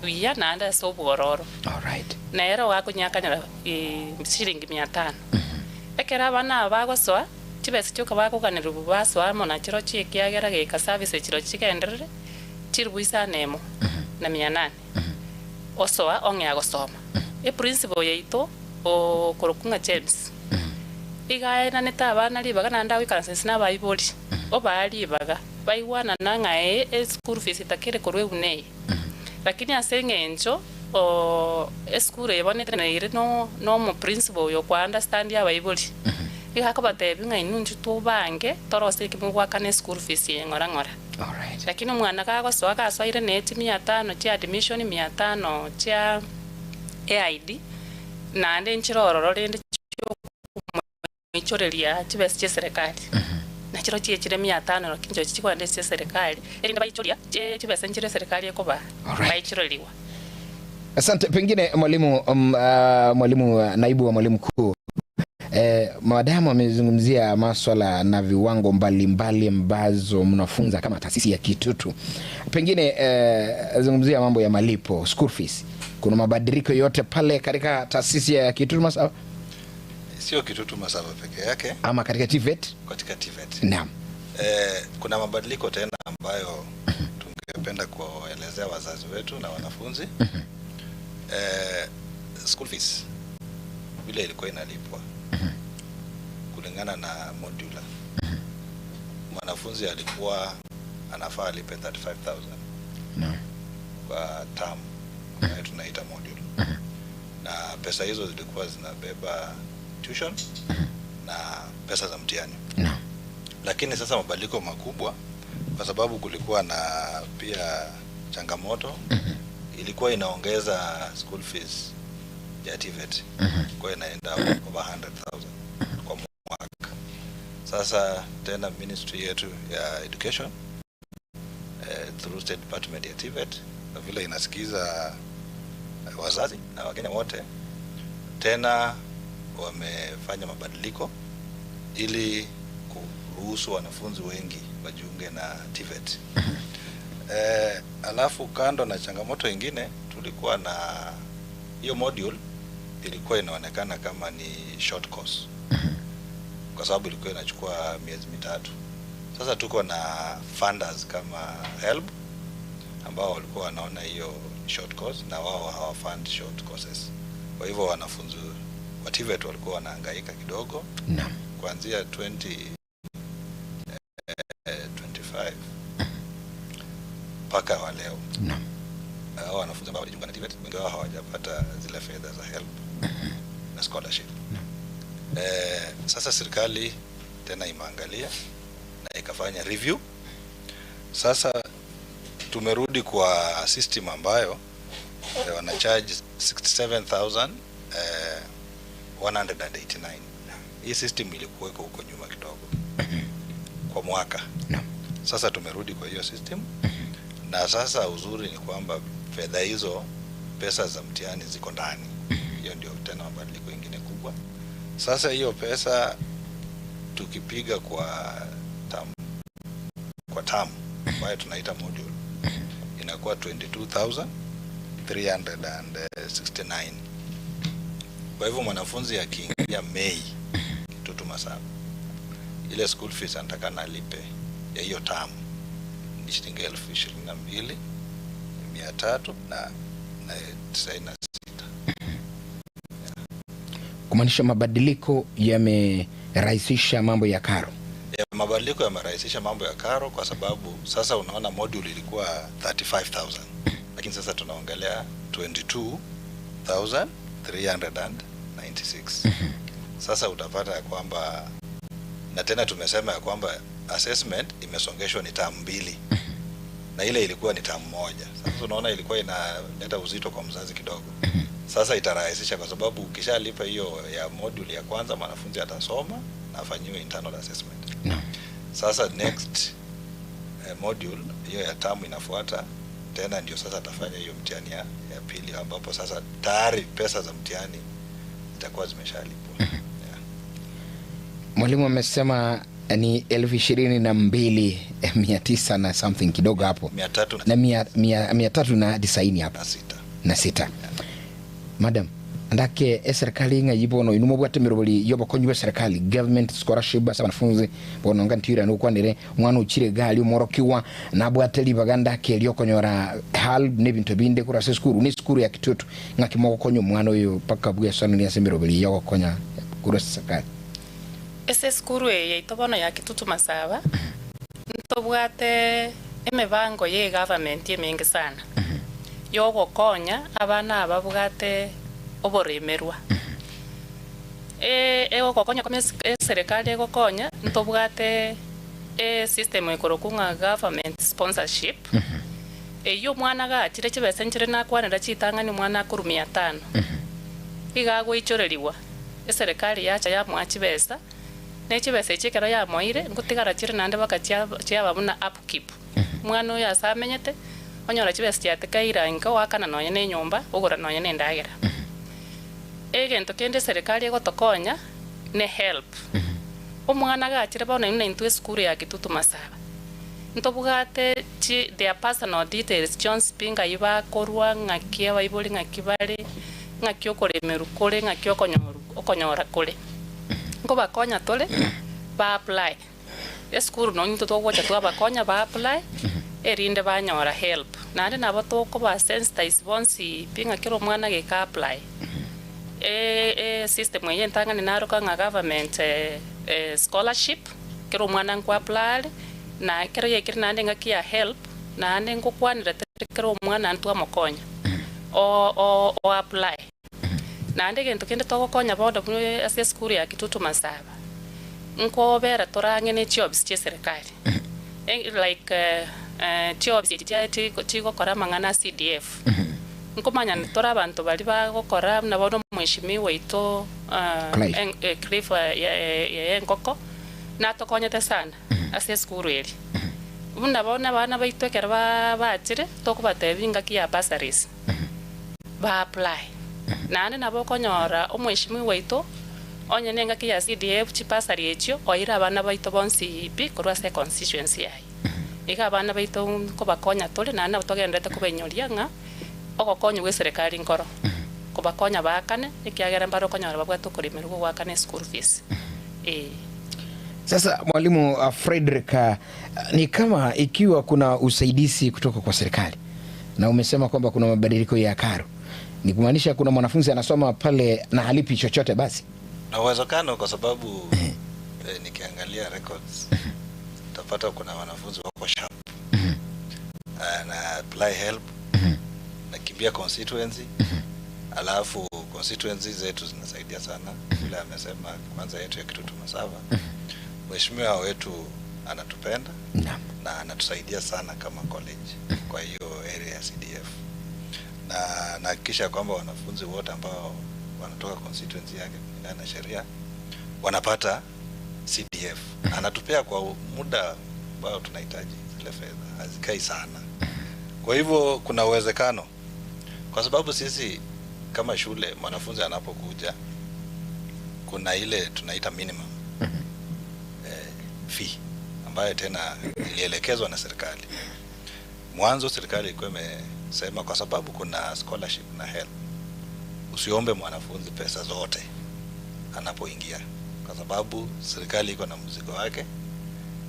[SPEAKER 3] wiya nanda so bororo
[SPEAKER 1] all right
[SPEAKER 3] na era wako nyakanya shilingi 500 ekera bana bagosoa chibese cyo kabako kanira bubaswa mona chiro chikiagera geka service chiro chikenderere chirubuisa nemo na 800 osoa onge agosoma principle yeito o korokunga James igae na neta abana libaga nanda wikansense na baiboli obali baga baiwana nanga school fees takire korwe unei lakini asengenjo o school yebonete na ire no mo principle yo kwa understand ya baiboli iga kabatebi nga inunju tubange torose kimugwa kane school fees ngora
[SPEAKER 1] all right
[SPEAKER 3] lakini mwana kagosoa kasoire neti 500 cha admission 500 cha AID na ande nchirororo rende michorelia chibese cha serikali na chiro chire 500 lakinjo chikwande cha serikali erinda baichoria chibese nchire serikali ekoba baichiroliwa.
[SPEAKER 1] Asante. Pengine mwalimu naibu wa mwalimu mkuu madamu amezungumzia masuala na viwango mbalimbali ambazo mnafunza kama taasisi ya Kitutu. Pengine zungumzia mambo ya malipo, school fees. Kuna mabadiliko yote pale katika taasisi ya Kitutu Masaba?
[SPEAKER 2] Sio Kitutu Masaba peke yake
[SPEAKER 1] ama katika TVET?
[SPEAKER 2] Katika TVET.
[SPEAKER 1] Naam.
[SPEAKER 2] Kuna mabadiliko tena ambayo tungependa kuelezea wazazi wetu na wanafunzi. School fees vile ilikuwa inalipwa kulingana na modular. Mwanafunzi alikuwa anafaa alipe 35,000 kwa term ambayo tunaita module. Na pesa hizo zilikuwa zinabeba tuition na pesa za mtihani. Lakini sasa mabadiliko makubwa kwa sababu kulikuwa na pia changamoto ilikuwa inaongeza school fees ya TVET kwa inaenda over 100,000 kwa mwaka. Sasa tena ministry yetu ya education through state department ya TVET na vile inasikiza wazazi na Wakenya wote tena wamefanya mabadiliko ili kuruhusu wanafunzi wengi wajiunge na TVET. Alafu kando na changamoto ingine tulikuwa na hiyo module ilikuwa inaonekana kama ni short course kwa sababu ilikuwa inachukua miezi 3. Sasa tuko na funders kama HELB ambao walikuwa wanaona hiyo short course na wao hawafund short courses. Kwa hivyo wanafunzi wa TVET walikuwa wanahangaika kidogo. Kuanzia 2025 mpaka wa leo. hao wanafunzi ambao walijiunga na TVET wengi wao hawajapata zile fedha za HELB na scholarship. Sasa serikali tena imeangalia na ikafanya review. Sasa tumerudi kwa system ambayo wana charge 67,189. Hii system ilikuwa iko huko nyuma kidogo kwa mwaka. Sasa tumerudi kwa hiyo system, na sasa uzuri ni kwamba fedha hizo, pesa za mtihani ziko ndani. Hiyo ndio tena mabadiliko mengine kubwa. Sasa hiyo pesa tukipiga kwa term ambayo tunaita module inakuwa 22,369. Kwa hivyo mwanafunzi akiingia Mei Kitutu Masaba, ile school fees anatakana alipe ya hiyo term ni shilingi 22,396.
[SPEAKER 1] Kumaanisha mabadiliko yamerahisisha mambo ya karo.
[SPEAKER 2] Mabadiliko yamerahisisha mambo ya karo kwa sababu sasa unaona module ilikuwa 35,000 lakini sasa tunaongelea 22,396. Sasa utapata ya kwamba, na tena tumesema ya kwamba assessment imesongeshwa ni term 2 na ile ilikuwa ni term 1. Sasa unaona ilikuwa inaleta uzito kwa mzazi kidogo. Sasa itarahisisha kwa sababu ukishalipa hiyo ya module ya kwanza mwanafunzi atasoma na afanyiwe internal assessment. Sasa next module hiyo ya term inafuata tena, ndio sasa atafanya hiyo mtihani ya pili, ambapo sasa tayari pesa za mtihani zitakuwa zimeshalipwa.
[SPEAKER 1] Mwalimu amesema ni 22,900 na something kidogo hapo. 390 hapo. Na sita. Madam, ndake serikali nga yibono inumo bwatemero bali yoba konywe serikali government scholarship basa wanafunzi bono ngantira no kwanire mwana ukire gali umorokiwa na bwateli baganda ke liyo konyora hal nebinto binde kura skuru ni skuru ya Kitutu ngakimoko konyo mwana uyo paka bwe sanu ni asemero bali yoba konya kura serikali.
[SPEAKER 3] Ese skuru ye itobono ya Kitutu Masaba ntobwate emebango ye government yemingi sana yogo konya abana ababwate oboremerwa ego konya kome serikali ego konya ntobwate system ikorokunga government sponsorship yo mwana ga chire chibese nchire nakwanira chitangani mwana kuru 500 igago ichoreriwa serikali yacha ya mwachibesa nechibese chikero ya moire ngutigara chire nande bakachya babuna upkeep mwana uya samenyete onyora chibese cyatekaira inka wakana nonya ne nyumba ugura nonya ne ndagera egento kende serikali egotokonya ne help omwana gachire bona ine intwe skuru ya Kitutu Masaba ntobugate their personal details Jones Pinga iba korwa ngakia baiboli ngakibale ngakyo koremeru kole ngakyo okonyora kole ngo bakonya tole ba apply skuru no nyito to gocha to bakonya ba apply erinde banyora help nande nabo to ko ba sensitize bonsi pinga kiro mwana ge ka apply system ye ntanga ni naruka nga government scholarship kiro mwana ngo apply na kiro ye kiro nande ngakia help nande ngo kwanira kiro mwana ntwa mokonya o apply nande gento kende to konya bodo bwe ase skuru ya Kitutu Masaba nko bera torange ne jobs che serikali like jobs tigo kora mangana CDF nkomanya nitora abantu bali bagokora nabono mweshimiwa ito Cliff ya nkoko natokonyete sana ase skuru eri bunabona bana baitwekera batire tokubatebinga kia bursaries ba apply nane nabo konyora omweshimiwa ito onye nenga kia CDF chipasari echo oira abana baito bonsi ipi korwa se constituency yai iga abana baito ko bakonya tole nane otogendete kubenyoria nga ogokonya gwe serikali nkoro ko bakonya bakane ikiagera mbaro konyora babwato kurimerwa gwakane school fees
[SPEAKER 1] Sasa mwalimu Frederick, ni kama ikiwa kuna usaidizi kutoka kwa serikali na umesema kwamba kuna mabadiliko ya karo, ni kumaanisha kuna mwanafunzi anasoma pale na halipi chochote basi?
[SPEAKER 2] Na uwezekano kwa sababu nikiangalia records utapata kuna wanafunzi wako sharp na apply help nakimbia constituency. Alafu constituency zetu zinasaidia sana. Vile amesema kwanza yetu ya Kitutu Masaba. Mheshimiwa wetu anatupenda na anatusaidia sana kama college kwa hiyo area ya CDF. Na nahakikisha kwamba wanafunzi wote ambao wanatoka constituency yake kulingana na sheria wanapata CDF. Anatupea kwa muda ambao tunahitaji zile fedha, hazikai sana. Kwa hivyo kuna uwezekano, kwa sababu sisi kama shule mwanafunzi anapokuja kuna ile tunaita minimum fee ambayo tena ilielekezwa na serikali. Mwanzo serikali ilikuwa imesema kwa sababu kuna scholarship na help, usiombe mwanafunzi pesa zote anapoingia, kwa sababu serikali iko na mzigo wake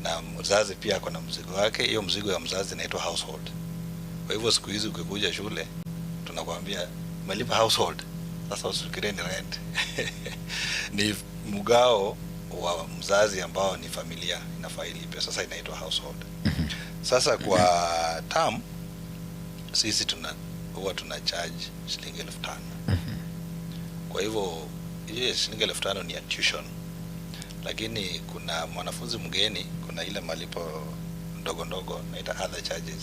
[SPEAKER 2] na mzazi pia ako na mzigo wake. Hiyo mzigo ya mzazi inaitwa household. Kwa hivyo siku hizi ukikuja shule tunakwambia umelipa household, sasa usifikirie ni rent. Ni mgao wa mzazi ambao ni familia inafaa ilipe, sasa inaitwa household. Sasa kwa term sisi huwa tuna charge shilingi 5,000. Kwa hivyo ile shilingi 5,000 ni ya tuition, lakini kuna mwanafunzi mgeni kuna ile malipo ndogo ndogo naita other charges,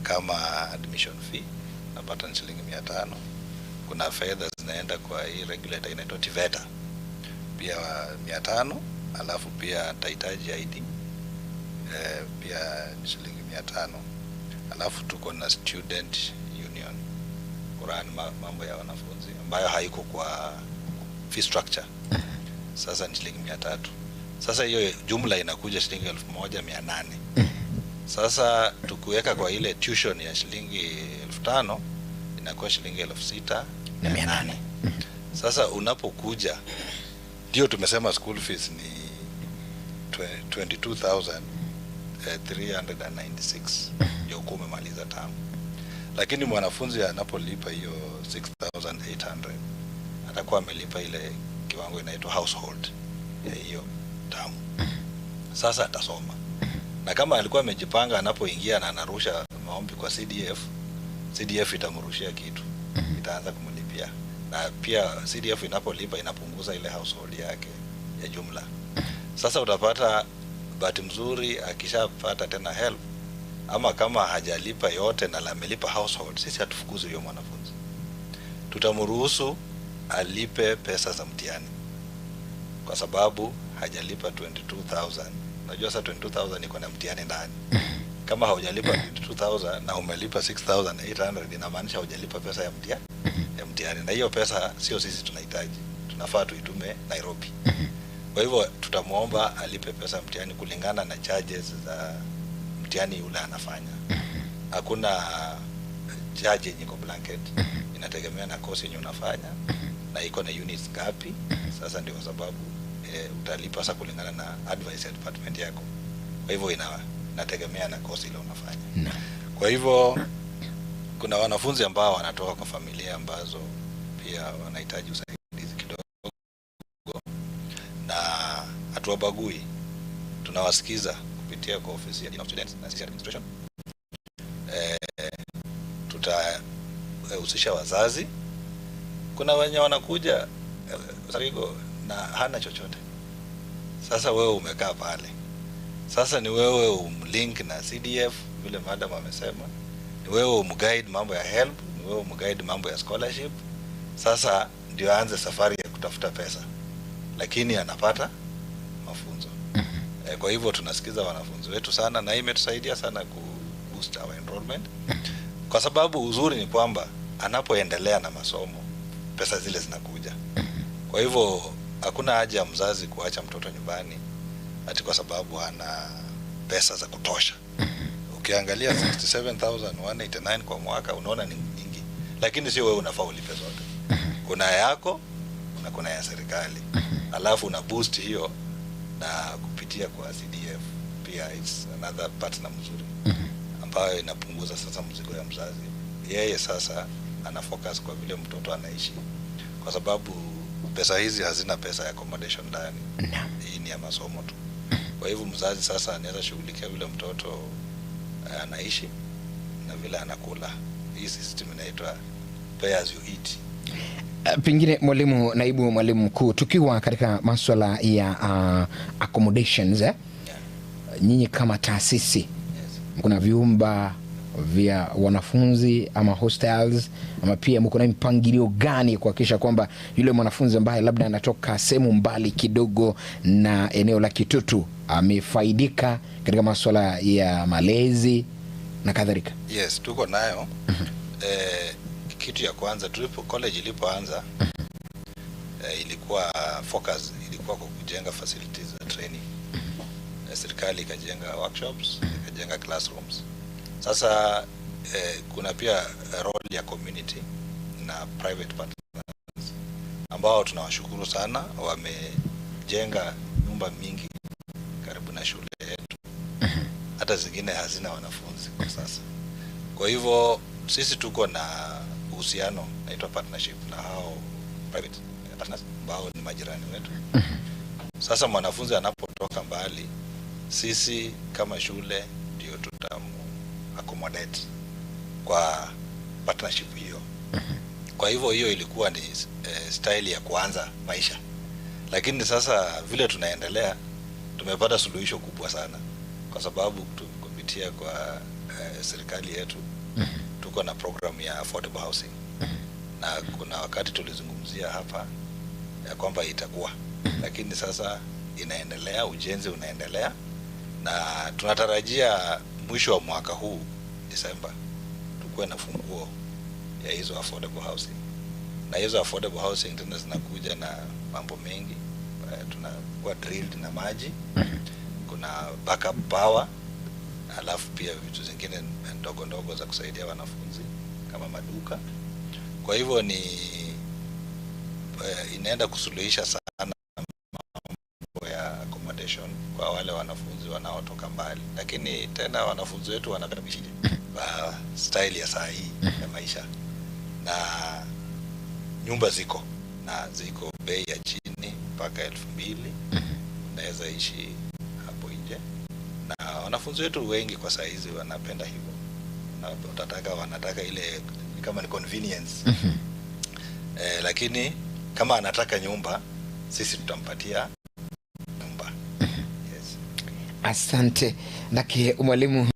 [SPEAKER 2] kama admission fee napata shilingi 500. Kuna fedha zinaenda kwa hii regulator inaitwa TVETA pia 500, alafu pia tahitaji ID pia shilingi 500. Alafu tuko na student union Quran mambo ya wanafunzi ambayo haiko kwa fee structure, sasa ni shilingi 300. Sasa hiyo jumla inakuja shilingi 1,800. Sasa tukiweka kwa ile tuition ya shilingi 5,000 inakuwa shilingi 6,800. Sasa unapokuja ndio tumesema school fees ni 22,396 ndio umemaliza term. Lakini mwanafunzi anapolipa hiyo 6,800 atakuwa amelipa ile kiwango inaitwa household ya hiyo term. Sasa atasoma, na kama alikuwa amejipanga anapoingia na anarusha maombi kwa CDF itamrushia kitu, itaanza kumlipia. Na pia CDF inapolipa inapunguza ile household yake ya jumla. Sasa utapata bahati mzuri akishapata tena help, ama kama hajalipa yote na amelipa household, sisi hatufukuzi huyo mwanafunzi, tutamruhusu alipe pesa za mtihani, kwa sababu hajalipa 22,000. Unajua sasa 22,000 iko na mtihani ndani. Kama haujalipa 22,000 na umelipa 6,800 inamaanisha hujalipa pesa ya mtihani, na hiyo pesa sio sisi tunahitaji, tunafaa tuitume Nairobi. Kwa hivyo tutamuomba alipe pesa ya mtihani kulingana na charges za mtihani yule anafanya. Hakuna charge yenye iko blanket, inategemea na course yenye unafanya na iko na units ngapi. Sasa ndio kwa sababu utalipa sasa kulingana na advice department yako. Kwa hivyo inategemea na course ile unafanya. Kwa hivyo kuna wanafunzi ambao wanatoka kwa familia ambazo pia wanahitaji usaidizi kidogo, na hatuwabagui, tunawasikiza kupitia kwa ofisi ya Dean of Students na sisi administration. Tutahusisha wazazi. Kuna wenye wanakuja Sarigo na hana chochote. Sasa wewe umekaa pale, sasa ni wewe umlink na CDF vile madam amesema, ni wewe umguide mambo ya help, ni wewe umguide mambo ya scholarship. Sasa ndio aanze safari ya kutafuta pesa, lakini anapata mafunzo. Kwa hivyo tunasikiza wanafunzi wetu sana, na imetusaidia sana ku boost our enrollment, kwa sababu uzuri ni kwamba anapoendelea na masomo pesa zile zinakuja. Kwa hivyo hakuna haja ya mzazi kuacha mtoto nyumbani ati kwa sababu hana pesa za kutosha. Ukiangalia 67,189 kwa mwaka unaona ni nyingi, lakini sio wewe unafaa ulipe zote. Kuna yako na kuna ya serikali, alafu una boost hiyo na kupitia kwa CDF pia. It's another partner mzuri ambayo inapunguza sasa mzigo ya mzazi. Yeye sasa ana focus kwa vile mtoto anaishi, kwa sababu pesa hizi hazina pesa ya accommodation ndani. Hii ni ya masomo tu. Kwa hivyo mzazi sasa anaweza shughulikia vile mtoto anaishi na vile anakula hii system inaitwa pay as you eat.
[SPEAKER 1] Pengine mwalimu, naibu mwalimu mkuu, tukiwa katika masuala ya accommodations nyinyi kama taasisi kuna vyumba vya wanafunzi ama hostels, ama pia mko na mpangilio gani kuhakikisha kwamba yule mwanafunzi ambaye labda anatoka sehemu mbali kidogo na eneo la Kitutu amefaidika katika masuala ya malezi na kadhalika?
[SPEAKER 2] Yes, tuko nayo. Kitu ya kwanza college ilipoanza ilikuwa focus ilikuwa kwa kujenga facilities za training. Serikali ikajenga workshops, ikajenga classrooms. Sasa kuna pia role ya community na private partners ambao tunawashukuru sana, wamejenga nyumba mingi karibu na shule yetu, hata zingine hazina wanafunzi kwa sasa. Kwa hivyo sisi tuko na uhusiano naitwa partnership na hao private partners ambao ni majirani wetu. Sasa mwanafunzi anapotoka mbali, sisi kama shule ndio tutamu accommodate kwa partnership hiyo. Kwa hivyo hiyo ilikuwa ni style ya kuanza maisha, lakini sasa vile tunaendelea tumepata suluhisho kubwa sana, kwa sababu kupitia kwa serikali yetu tuko na program ya affordable housing, na kuna wakati tulizungumzia hapa ya kwamba itakuwa, lakini sasa inaendelea, ujenzi unaendelea, na tunatarajia mwisho wa mwaka huu Desemba tukuwe na funguo ya hizo affordable housing. Na hizo affordable housing tena zinakuja na mambo mengi, tunakuwa drilled na maji, kuna backup power, alafu pia vitu zingine ndogo ndogo za kusaidia wanafunzi kama maduka. Kwa hivyo ni inaenda kusuluhisha sana mambo ya accommodation kwa wale wanafunzi wanaotoka mbali, lakini tena wanafunzi wetu wanapenda kuishi style ya saa hii ya maisha, na nyumba ziko bei ya chini mpaka 2,000 unaweza ishi hapo nje, na wanafunzi wetu wengi kwa saa hizi wanapenda hivyo, na wanataka ile kama ni convenience. Lakini kama anataka nyumba, sisi tutampatia nyumba. Yes.
[SPEAKER 1] Asante. Nake mwalimu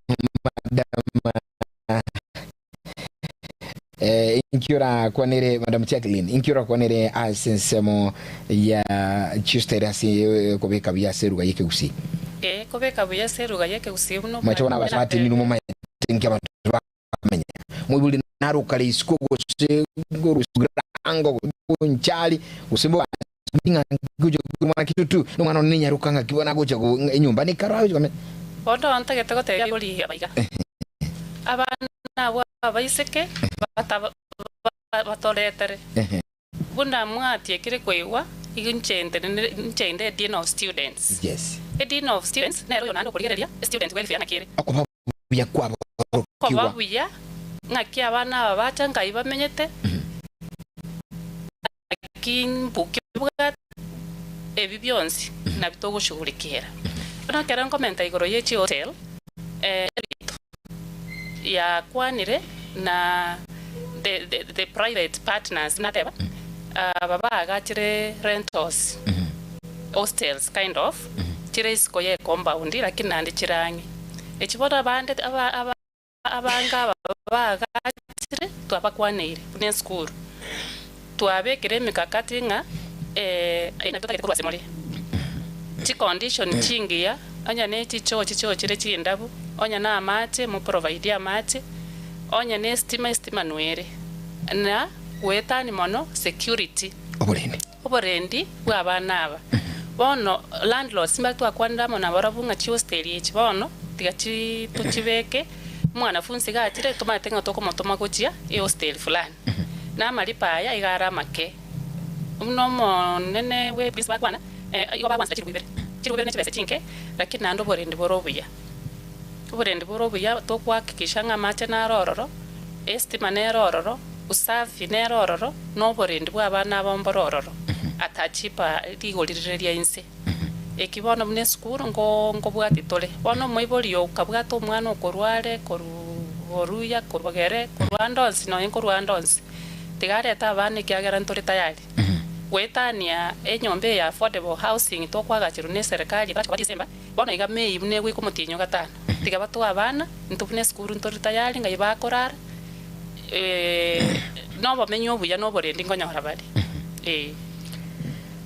[SPEAKER 1] inkiora kwanere Madam Jacqueline, inkiora kwanere asensemo ya chisterasi kubeka bya seruga yeke usi.
[SPEAKER 3] Kubeka bya seruga yeke usi uno.
[SPEAKER 1] Machona basati ni muma tinki abantu bamenya. Mwibuli naruka lisikogo seguru grango kunchali usimbo ninga kujo mwana Kitutu no mwana ninya rukanga kibona gocha ku nyumba ni karawe kame.
[SPEAKER 3] Bondo antake tegote yoli abiga. Abana abaiseke batoletere bunda mwatie kire kwewa igunchende dean of students.
[SPEAKER 1] Yes,
[SPEAKER 3] a dean of students nero nando kuligereria student welfare nakire
[SPEAKER 1] akoba bya kwabo
[SPEAKER 3] kwa buya ngaki abana babacha ngai bamenyete kimbuke bwa ebibyonsi na bitogushugulikira ona kera komenta igoro yechi hotel ya kwanire na the private partners nateba baba agachire rentals hostels kind of chire isko ye compound lakini andi chirangi echiboda bande abanga baba agachire twaba kwanire ne school twabekire mikakati nga inataka kwa semoli chi condition chingia onya ne chicho chire chindabu onya na amate mu provide amate onya ne stima nwere na wetani mono security oborendi bwa bana aba bono landlords simba twakwanda mona barabunga chi hostel echi bono tigachi tuchibeke mwana funsi gachire tumatenga toko motoma gochia hostel fulani na malipa ya igara make unomo nene we please bakwana iyo babanza chirubere n'chibese chinke lakini nando borendi borobuya tokwakikisha ng'amate narororo estima nerororo usafi nerororo noborendi bwa bana bomborororo atachipa ligoliriria inse ekibono mune skuru ngo bwati tole bono moiborio ukabwata omwana okorware boruya kurbogere kurwandonsi no inkurwandonsi tigareta abana kiagera nturi tayari gwetania enyombe ya affordable housing to kwagachiru ne serikali kwa December bona igame ibune gwi kumutinyo gatano tigaba tu abana ntubune skuru nturi tayari ngai bakorara no bamenyo buya no borendi ngonyora bari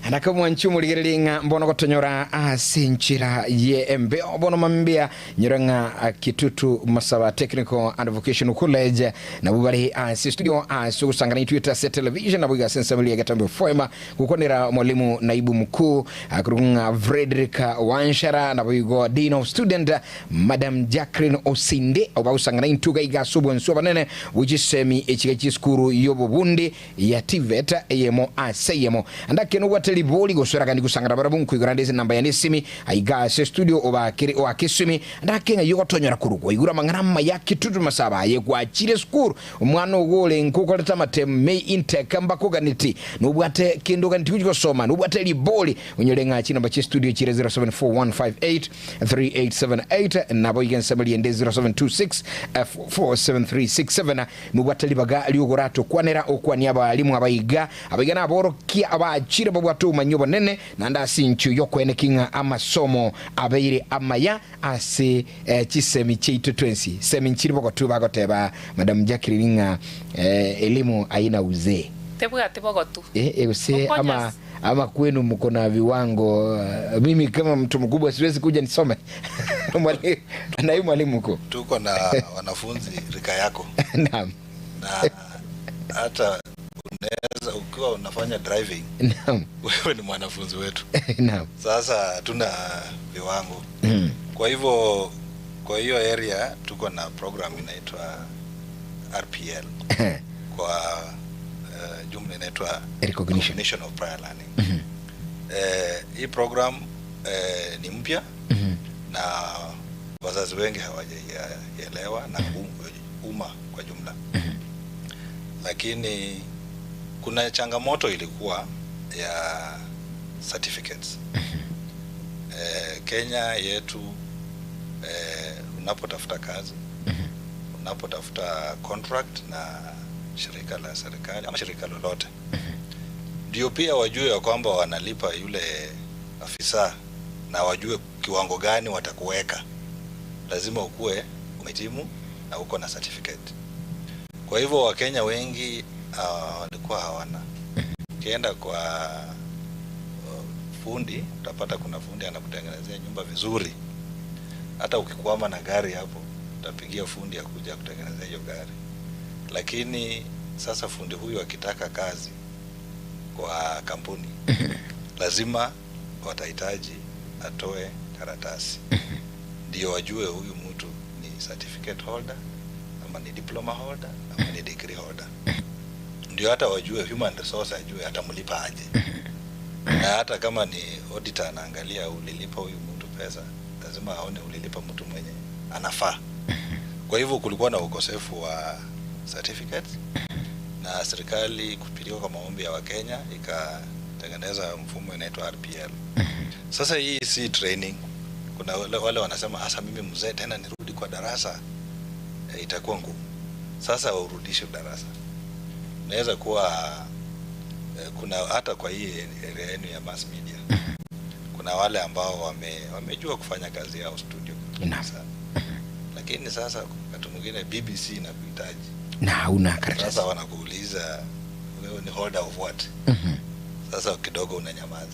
[SPEAKER 1] Anaka mwanchu muligerelinga mbono kotonyora asinchira ye embe bono mambia nyuranga Kitutu Masaba Technical and Vocational College na bubali studio usangana Twitter set television na buga sensamili ya gatambo foema kukonera mwalimu naibu mkuu kurunga Frederick Wanshara na bugo dean of student Madam Jacqueline Osinde oba usangana intuga iga subo nsuba nene ujisemi echigachi skuru yobo bundi ya TVET yemo aseyemo andake no liboli gosora kandi kusangara barabu kuigurandeze namba ya nesimi aiga se studio obakiri oakisimi ndakenga yogotonyora kurugo igura mangarama ya Kitutu Masaba ye kwachire skuru umwana ogole nkukoleta mateme intake mbako ganiti nubwate kendo ganiti kujiko soma nubwate liboli unyolenga china bachi studio chire 0741583878 nabo igensabali ende 0726473667 nubwate libaga liogораto kwanera okwaniaba alimu abayiga abigana aborokia abachire babwatu manyobo nene nanda sinchu yokwene kinga amasomo abeire amaya ase chisemi cheitu 20 semi nchiribo kotuba goteba Madam Jacqueline elimu aina uzee
[SPEAKER 3] tebuga tebogo tu
[SPEAKER 1] use ama kwenu mko na viwango mimi kama mtu mkubwa siwezi kuja nisome na mwalimu mko
[SPEAKER 2] tuko na wanafunzi rika yako
[SPEAKER 1] naam
[SPEAKER 2] na hata unaweza ukiwa unafanya driving
[SPEAKER 1] naam
[SPEAKER 2] wewe ni mwanafunzi wetu
[SPEAKER 1] naam
[SPEAKER 2] sasa tuna viwango kwa hiyo area tuko na program inaitwa RPL kwa jumla inaitwa recognition of prior learning hii program ni mpya na wazazi wengi hawajaelewa na umma kwa jumla lakini kuna changamoto ilikuwa ya certificates Kenya yetu unapotafuta kazi unapotafuta contract na shirika la serikali ama shirika lolote ndio pia wajue ya kwamba wanalipa yule afisa na wajue kiwango gani watakuweka lazima ukue umehitimu na uko na certificate. Kwa hivyo Wakenya wengi walikuwa hawana. Ukienda kwa fundi utapata kuna fundi anakutengenezea nyumba vizuri. Hata ukikwama na gari hapo utapigia fundi akuja kutengenezea hiyo gari. Lakini sasa fundi huyu akitaka kazi kwa kampuni lazima watahitaji atoe karatasi ndio wajue huyu mtu ni certificate holder ama ni diploma holder ama ni degree holder. Ndio hata wajue human resource ajue atamlipa aje. Na hata kama ni auditor anaangalia ulilipa huyu mtu pesa, lazima aone ulilipa mtu mwenye anafaa. Kwa hivyo kulikuwa na ukosefu wa certificates na serikali kupitia kwa maombi ya Wakenya ikatengeneza mfumo inaitwa RPL. Sasa hii si training. Kuna wale wanasema hasa mimi mzee tena nirudi kwa darasa itakuwa ngumu. Sasa urudishe darasa. Naweza kuwa kuna hata kwa hii area yenu ya mass media. Kuna wale ambao wamejua kufanya kazi yao studio. Lakini sasa wakati mwingine BBC inakuhitaji
[SPEAKER 1] na una karatasi.
[SPEAKER 2] Sasa wanakuuliza wewe ni holder of what? Sasa kidogo unanyamaza.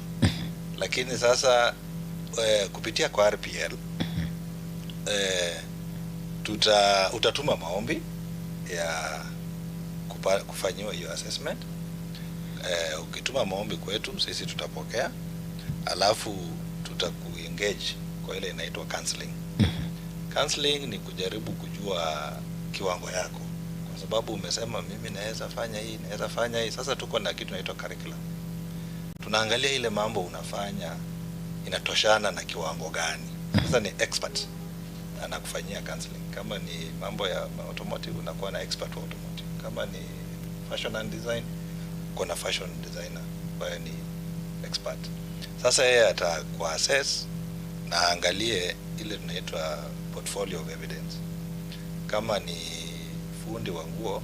[SPEAKER 2] Lakini sasa kupitia kwa RPL utatuma maombi ya kufanyiwa hiyo assessment. Ukituma maombi kwetu sisi tutapokea, alafu tutakuengage kwa ile inaitwa counseling. Counseling ni kujaribu kujua kiwango yako, kwa sababu umesema mimi naweza fanya hii, naweza fanya hii. Sasa tuko na kitu inaitwa curriculum. Tunaangalia ile mambo unafanya inatoshana na kiwango gani. Sasa ni expert anakufanyia counseling. Kama ni mambo ya automotive unakuwa na expert wa automotive. Kama ni fashion and design uko na fashion designer ambaye ni expert. Sasa yeye atakuassess na angalie ile tunaitwa portfolio of evidence. kama ni fundi wa nguo,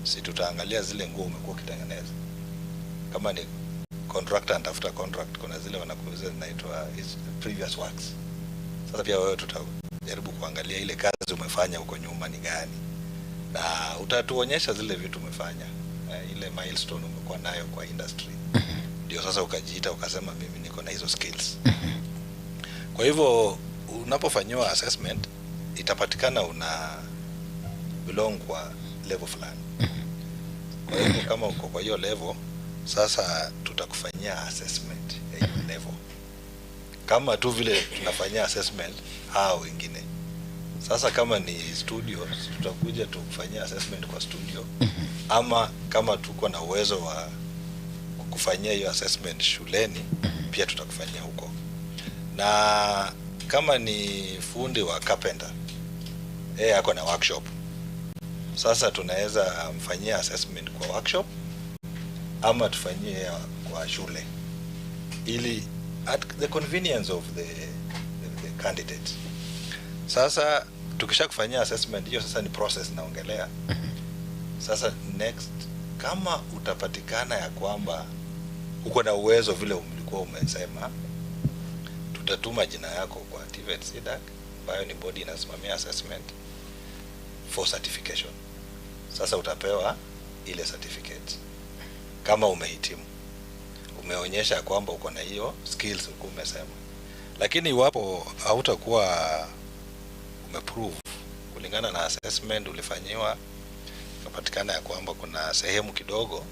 [SPEAKER 2] si tutaangalia zile nguo umekuwa ukitengeneza. Kama ni contractor and after contract, kuna zile wanakuuliza zinaitwa previous works. Sasa pia wewe tutajaribu kuangalia ile kazi umefanya huko nyuma ni gani, na utatuonyesha zile vitu umefanya, ile milestone umekuwa nayo kwa industry, ndio sasa ukajiita ukasema mimi niko na hizo skills. Kwa hivyo unapofanywa assessment itapatikana una belong kwa level fulani. Kwa hivyo kama uko kwa hiyo level, sasa tutakufanyia assessment ya hiyo level, kama tu vile tunafanyia assessment hao wengine. Sasa kama ni studio, tutakuja tukufanyia assessment kwa studio, ama kama tuko na uwezo wa kufanyia hiyo assessment shuleni, pia tutakufanyia huko. Na kama ni fundi wa carpenter, ako na workshop, sasa tunaweza mfanyia assessment kwa workshop ama tufanyie kwa shule, ili at the convenience of the candidate. Sasa tukisha kufanyia assessment hiyo, sasa ni process naongelea. Sasa next, kama utapatikana ya kwamba uko na uwezo vile ulikuwa umesema, tutatuma jina yako kwa TVET SIDAC, ambayo ni body inasimamia assessment, for certification. Sasa utapewa ile certificate kama umehitimu, umeonyesha kwamba uko na hiyo skills uko umesema. Lakini iwapo hautakuwa umeprove kulingana na assessment ulifanyiwa, kapatikana ya kwamba kuna sehemu kidogo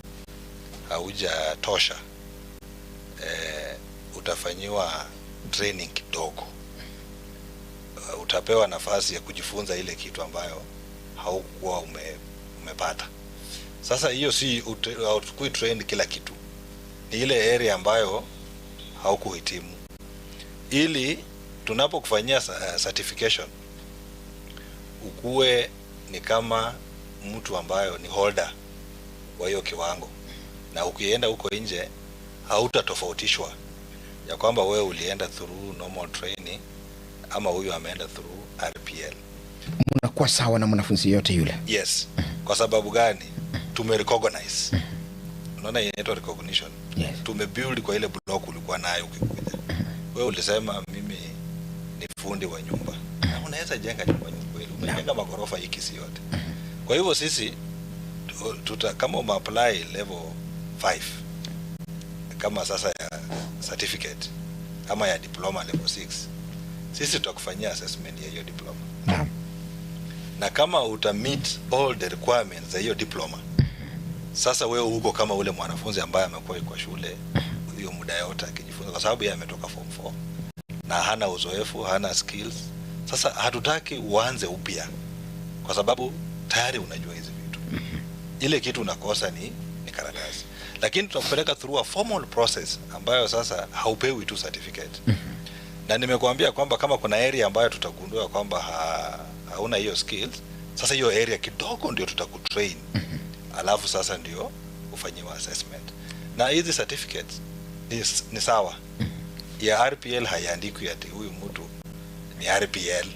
[SPEAKER 2] haujatosha, utafanyiwa training kidogo, utapewa nafasi ya kujifunza ile kitu ambayo haukuwa umepata. Sasa hiyo si utakui train kila kitu, ni ile area ambayo haukuhitimu, ili tunapokufanyia certification ukuwe ni kama mtu ambayo ni holder wa hiyo kiwango, na ukienda huko nje hautatofautishwa ya kwamba wewe ulienda through normal training ama huyu ameenda through RPL.
[SPEAKER 1] Mnakuwa sawa na mwanafunzi yote yule.
[SPEAKER 2] Yes. Kwa sababu gani? Tumerecognize. Unaona inaitwa recognition.
[SPEAKER 1] Yes.
[SPEAKER 2] Tumebuild kwa ile block ulikuwa nayo ukikuja. Wewe ulisema mimi ni fundi wa nyumba. Na unaweza jenga nyumba kweli. Umejenga magorofa hiki si yote. Kwa hivyo sisi kama umeapply level 5 kama sasa ya certificate ama ya diploma level 6, sisi tutakufanyia assessment ya hiyo diploma. Na kama uta-meet all the requirements za hiyo diploma, sasa wewe uko kama ule mwanafunzi ambaye amekuwa kwa shule hiyo muda yote akijifunza, kwa sababu yeye ametoka form 4 na hana uzoefu, hana skills. Sasa hatutaki uanze upya, kwa sababu tayari unajua hizi vitu. Ile kitu unakosa ni karatasi. Lakini tunakupeleka through a formal process ambayo sasa haupewi tu certificate. Na nimekuambia kwamba kama kuna area ambayo tutagundua kwamba hauna hiyo skills, sasa hiyo area kidogo ndio tutakutrain. Alafu sasa ndio ufanyiwe assessment. Na hizi certificates ni sawa. Ya RPL haiandikwi ati huyu mtu ni RPL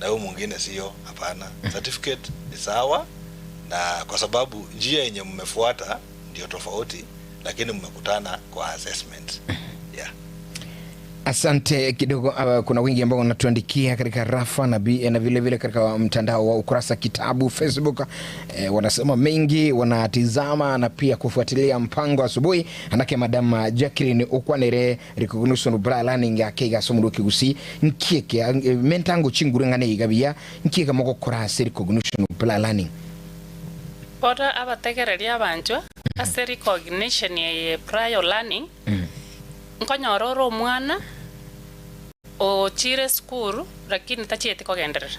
[SPEAKER 2] na huyu mwingine sio, hapana. Certificate ni sawa, na kwa sababu njia yenye mmefuata ndio tofauti, lakini mmekutana kwa assessment. Yeah.
[SPEAKER 1] Asante kidogo. Kuna wengi ambao wanatuandikia katika rafa na vile vile katika mtandao wa ukurasa kitabu Facebook, wanasema mengi, wanatizama na pia kufuatilia mpango asubuhi. Anake Madam Jacqueline Okwanere recognition bra learning akiga somuruki kigusi nkieke mentango chingurengane igabia nkiega moko korase recognition bra learning.
[SPEAKER 3] Ora abategereria abanjwa ase recognition ya prior learning. Nkonyororo mwana o chire skuru lakini tachiete kogenderera.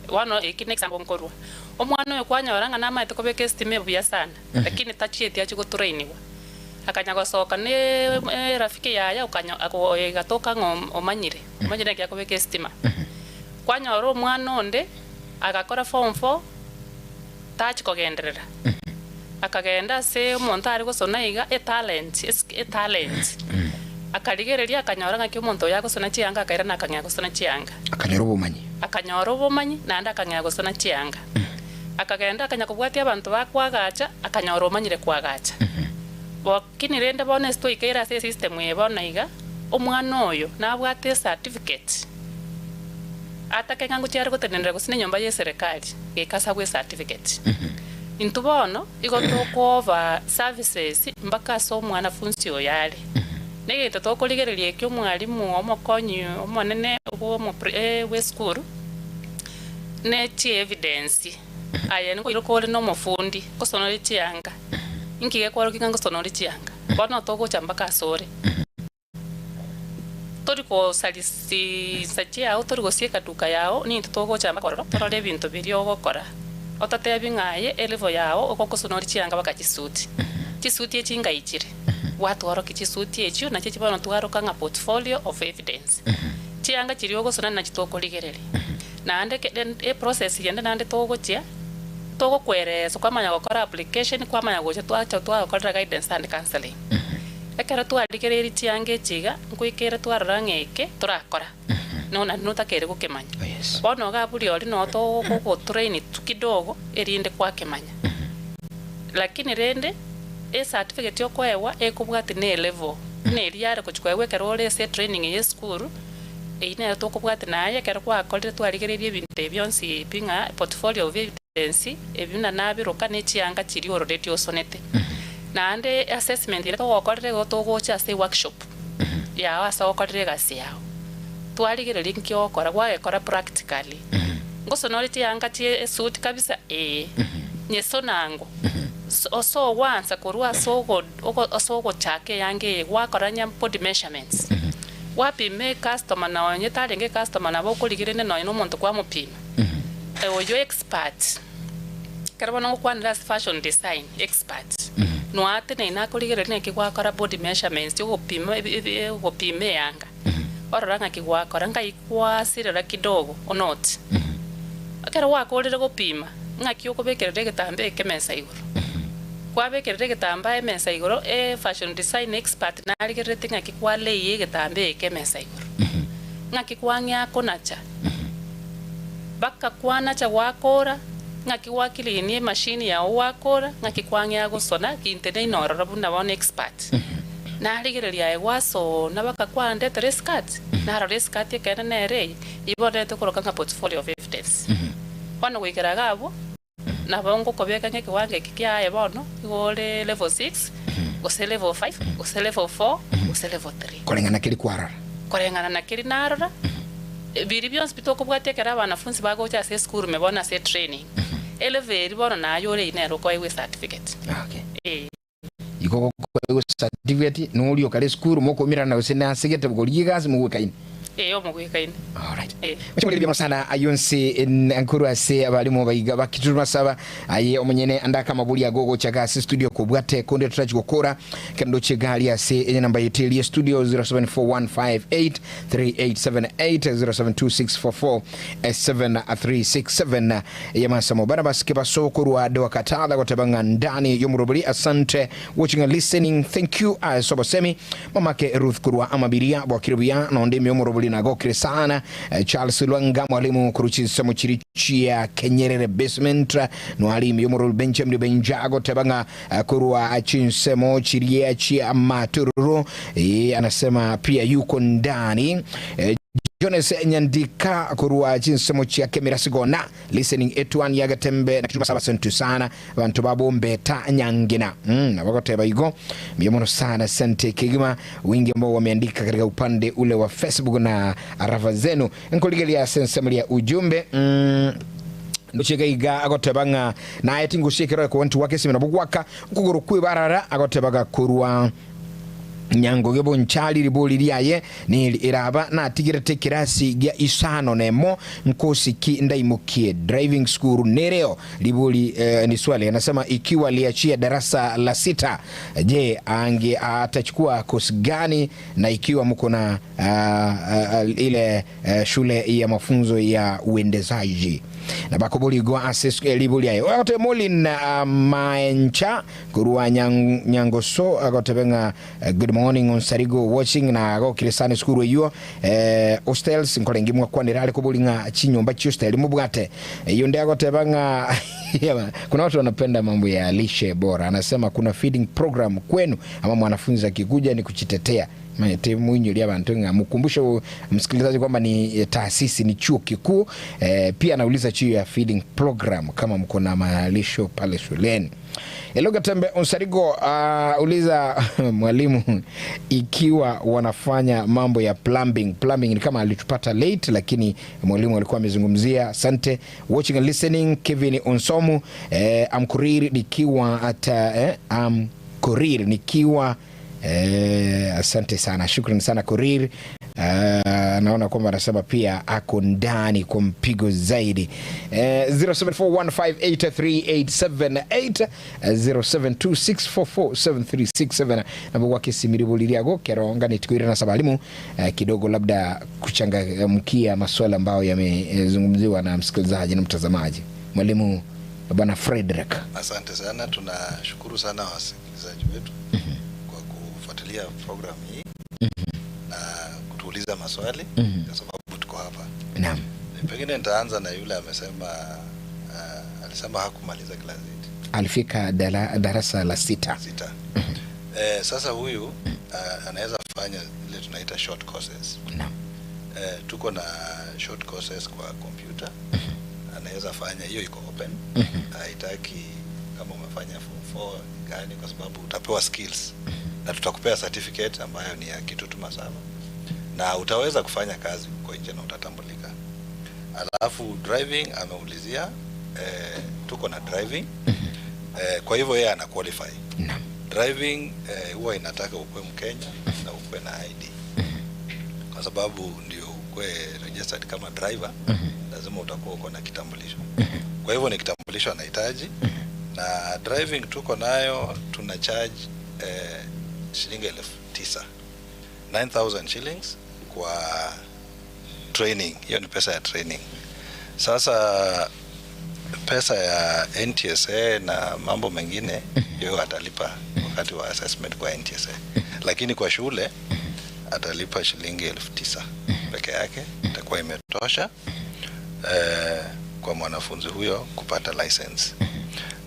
[SPEAKER 3] Wano iki next nkorwa. Omwana oyo kwanyoranga na maite kobeka estime buya sana, lakini tachiete achi guturainiwa. Akanyago soka ne rafiki yaya gatoka omanyire. Omanyire kya kobeka estime. Kwanyoro omwana onde agakora form 4 tachi kogenderera. Akagenda se umuntu ari gusona iga talent akarigereria akanyora ngaki umuntu ya gusona chianga akaira na akanya gusona chianga
[SPEAKER 1] akanyora ubumanyi
[SPEAKER 3] akanyora obumanyi naende akang'ea gosona chianga akagenda akanya kubwatia abantu bakwagacha akanyora omanyire kwagacha bokini rende bono stoikeira ase system ebona iga omwana oyo nabwate certificate atakenga nguchiare gotenendera gusine nyomba ya serikali gekasa bwe certificate intu bono igotokova services mpaka so mwanafunzi oyale negete tokoligereria ekyo mwalimu omokonyi omonene obo we school ne chi evidence aya niko irokole no mofundi kosonore chianga inkige kwaro kinga kosonore chianga bono togocha mpaka sore toriko salisi sachi ao toriko sieka duka yao ni togocha mpaka kororo torore bintu birio gokora otate bingaye elevo yao okokosonore chianga bakachisuti chisuti echinga ichire watu waro kichisuti echo na chechi bano twaro kanga portfolio of evidence chianga chiri ogosona na chitokoligerere na ande e process yende nande togochia togo kwereso kwamanya gukora application kwamanya gocha twacha twakora guidance and counseling ekera twaligereri chianga chiga nkuikere twarora ng'eke turakora nona nutakere gukemanya bono gaburi ori no to go train kidogo erinde kwakemanya lakini rende e certificate yokwewa ekubwati ne level ne riare kuchikwewe kerole se training ye school ine to kubwati naye kero kwa kolire twaligererie bintu byonsi pinga portfolio of evidence ebina nabiroka ne chianga chiri already osonete na ande assessment ile to gokorire gotogocha se workshop ya asa gokorire gasi yao twaligererie nkyo okora gwagekora practically ngosonore chianga chi suit kabisa nyeso nango so once korwa sogo chake yange wakoranya body measurements wapime customer na onye talenge customer na bokuligirene no muntu kwa mupima oyo expert karabona kwanira fashion design expert no ate na inakuligirene kigwakora body measurements yo gopime yanga ororanga kigwakora ngaikwasirira kidogo onot akara wakorire gopima ngaki yokobekerere getambe kemesa iguru kwabekerere getamba emesa iguru fashion design expert naligerete ngaki kwale ye getambe kemesa iguru ngaki kwangya konacha baka kwanacha wakora ngaki wakilini machine ya wakora ngaki kwangya gusona kintene inorora buna one expert naligereria egwaso nabaka kwande treskat naro reskat yekena nere ibonete kuroka nga portfolio of evidence bono gwikeraga abo na bongo kobeka ngeke wange kikia bono igole level 6 gose level 5 gose level 4 gose level 3
[SPEAKER 1] korengana kiri kwarara
[SPEAKER 3] korengana na kiri narora biri byonse bitoko bwatekera abanafunzi bagocha se school mebona se training elevator bono na yore inero kwa iwe certificate
[SPEAKER 1] okay iko kwa certificate no uli okale school moko mira na usena sigete bugoligazi mugwekaini
[SPEAKER 3] omugwekaini
[SPEAKER 1] alright mchimuli bya sana ayonse nkuru ase abalimu bayiga bakituma saba aye omunyene andaka mabuli agogo chaga studio kubwate konde tutachi gukora kendo chegali ase enye namba yeteli studio 0741583878 0726447367 yamasa mobana baske basoko ruade wakatala gotabanga ndani yomurubuli asante watching and listening thank you asobosemi mamake Ruth Kurwa amabiria bwakirubia no ndimi yomurubuli na gokire sana Charles Lwanga mwalimu kuruchi samuchirichia Kenyerere basement no alimu yomurubuli Benjamin Benjago tabanga Kurwa achinsemo chiria chia matururu anasema pia yuko ndani Jones Nyandika kurwa chinsemo chia Kemira Sigona listening etuan yagatembe na kituma sabasentu sana bantu babombe ta nyangina na wakoteba igo miyomono sana sente kigima wingi ambao wameandika katika upande ule wa Facebook na arafa zenu nkoligelia sensemelia ujumbe nduchega iga agotebanga na ayetingu shikero kwa wantu wake simina bugwaka kuguru kuibarara agotebaga kurwa nyango gebo nchali riboli liaye ni iraba na tigirete kirasi gya isano nemo nkosi ki ndaimukie driving school nereo riboli ni swali anasema ikiwa liachia darasa la 6 je ange atachukua kosi gani na ikiwa mko na ile shule ya mafunzo ya uendezaji na bakobuli go access libuli ayo agote molin maencha kurua nyangoso agote benga good morning on sarigo watching na go kirisani skuru yo hostels nkolengimwa kwa ndirale kubulinga chinyumba chi hostel mubwate iyo ndio agote banga kuna watu wanapenda mambo ya lishe bora. Anasema kuna feeding program kwenu ama mwanafunzi akikuja ni kuchitetea mwinyo lia bantunga. Mkumbushe msikilizaji kwamba ni taasisi, ni chuo kikuu. Pia anauliza chuo ya feeding program kama mko na malisho pale shuleni. Eloga Tembe Onsarigo uliza mwalimu ikiwa wanafanya mambo ya plumbing ni kama alitupata late, lakini mwalimu alikuwa amezungumzia. Asante. Watching and listening Kevin Onsomu Amkurir nikiwa ata Amkurir nikiwa asante sana, shukrani sana Kurir. Naona kwamba anasema pia ako ndani kwa mpigo zaidi. 0741583878 0726447367 nabo wakisimiribuliria go keronga nitikuira na sabalimu kidogo labda kuchangamkia masuala ambayo yamezungumziwa na msikilizaji na mtazamaji. Mwalimu Bwana Frederick,
[SPEAKER 2] asante sana. Tunashukuru sana wasikilizaji wetu kwa kufuatilia program hii na kutuuliza maswali kwa sababu tuko hapa.
[SPEAKER 1] Naam.
[SPEAKER 2] Pengine nitaanza na yule amesema alisema hakumaliza class 8.
[SPEAKER 1] Alifika darasa la 6.
[SPEAKER 2] Sasa huyu anaweza fanya ile tunaita short courses.
[SPEAKER 1] Naam.
[SPEAKER 2] Tuko na short courses kwa computer. Anaweza fanya hiyo, iko open. Haitaki kama umefanya form 4 gani, kwa sababu utapewa skills na tutakupea certificate ambayo ni ya Kitutu Masaba na utaweza kufanya kazi kwa nje na utatambulika. Alafu driving ameulizia, tuko na driving. Kwa hivyo yeye ana qualify. Driving huwa inataka ukue Mkenya na ukue na ID. Kwa sababu ndio ukue registered kama driver, lazima utakuwa uko na kitambulisho. Kwa hivyo ni kitambulisho anahitaji. Na driving tuko nayo, tuna charge shilingi 9,000 shillings kwa training. Hiyo ni pesa ya training. Sasa pesa ya NTSA na mambo mengine hiyo atalipa wakati wa assessment kwa NTSA. Lakini kwa shule atalipa shilingi 9,000 peke yake, itakuwa imetosha kwa mwanafunzi huyo kupata license.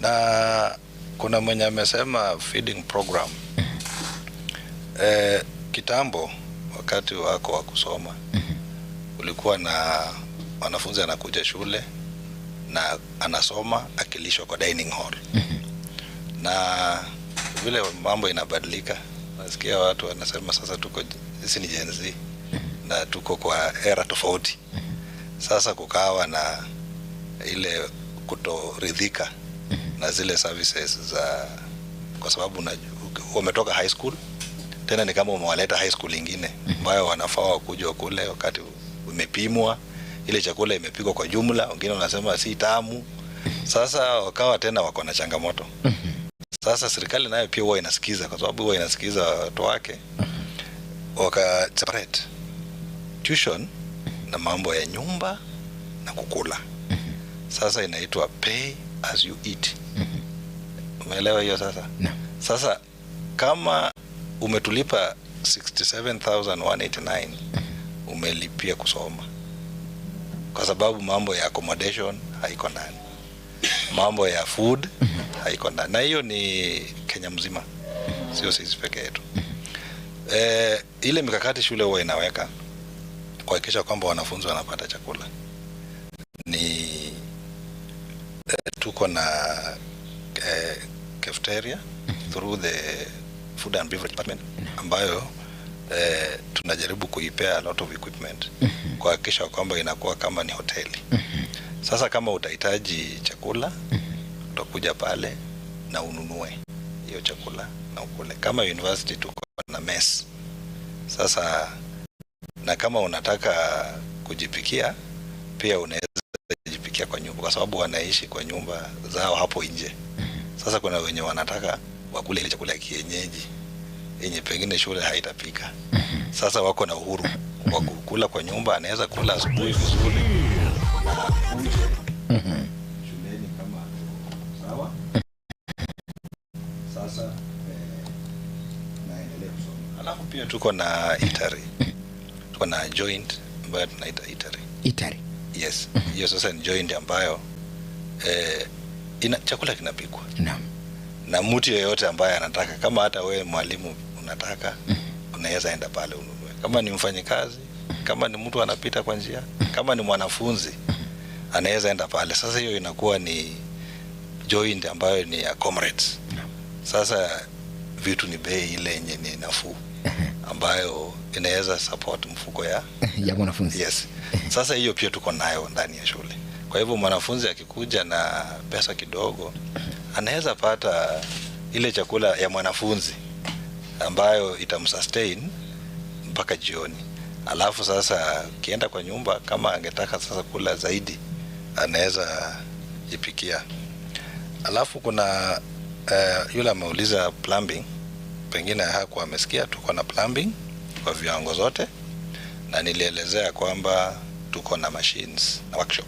[SPEAKER 2] Na kuna mwenye amesema feeding program. Kitambo wakati wako wa kusoma ulikuwa na wanafunzi anakuja shule na anasoma akilishwa kwa dining hall. Na vile mambo inabadilika, nasikia watu wanasema sasa sisi ni Gen Z na tuko kwa era tofauti. Sasa kukawa na ile kutoridhika na zile services kwa sababu wametoka high school, tena ni kama umewaleta high school nyingine ambayo wanafaa wakuje kule wakati umepimwa, ile chakula imepikwa kwa jumla, wengine wanasema si tamu. Sasa wakawa tena wako na changamoto. Sasa serikali nayo pia huwa inasikiza, kwa sababu huwa inasikiza watu wake. Waka separate tuition na mambo ya nyumba na kukula. Sasa inaitwa pay as you eat. Umeelewa hiyo sasa? Sasa kama umetulipa 67,189 umelipia kusoma, kwa sababu mambo ya accommodation haiko ndani, mambo ya food haiko ndani, na hiyo ni Kenya mzima, sio sisi peke yetu. Ile mikakati shule huwa inaweka kuhakikisha kwamba wanafunzi wanapata chakula ni tuko na cafeteria through the food and beverage department ambayo tunajaribu kuipea a lot of equipment kuhakikisha kwamba inakuwa kama ni hoteli. Sasa kama utahitaji chakula utakuja pale na ununue hiyo chakula na ukule. Kama university tuko na mess. Sasa na kama unataka kujipikia pia unaweza kujipikia kwa nyumba, kwa sababu wanaishi kwa nyumba zao hapo nje. Sasa kuna wenye wanataka wakule ile chakula ya kienyeji yenye pengine shule haitapika. Sasa wako na uhuru wa kula kwa nyumba, anaweza kula asubuhi vizuri shuleni kama sawa. Sasa naendelea kusoma. Alafu pia tuko na eatery. Tuko na joint ambayo tunaita eatery.
[SPEAKER 1] Eatery.
[SPEAKER 2] Yes. Hiyo sasa ni joint ambayo chakula kinapikwa.
[SPEAKER 1] Naam.
[SPEAKER 2] Na mtu yeyote ambaye anataka, kama hata wewe mwalimu unataka, unaweza enda pale ununue. Kama ni mfanyikazi, kama ni mtu anapita kwa njia, kama ni mwanafunzi, anaweza enda pale. Sasa hiyo inakuwa ni joint ambayo ni ya comrades. Sasa vitu ni bei ile yenye ni nafuu ambayo inaweza support mfuko ya
[SPEAKER 1] mwanafunzi.
[SPEAKER 2] Yes. Sasa hiyo pia tuko nayo ndani ya shule. Kwa hivyo mwanafunzi akikuja na pesa kidogo, anaweza pata ile chakula ya mwanafunzi ambayo itamsustain mpaka jioni. Alafu sasa kienda kwa nyumba, kama angetaka sasa kula zaidi, anaweza jipikia. Alafu kuna yule ameuliza plumbing, pengine hakuwa amesikia. Tuko na plumbing kwa viwango zote, na nilielezea kwamba tuko na machines na workshop,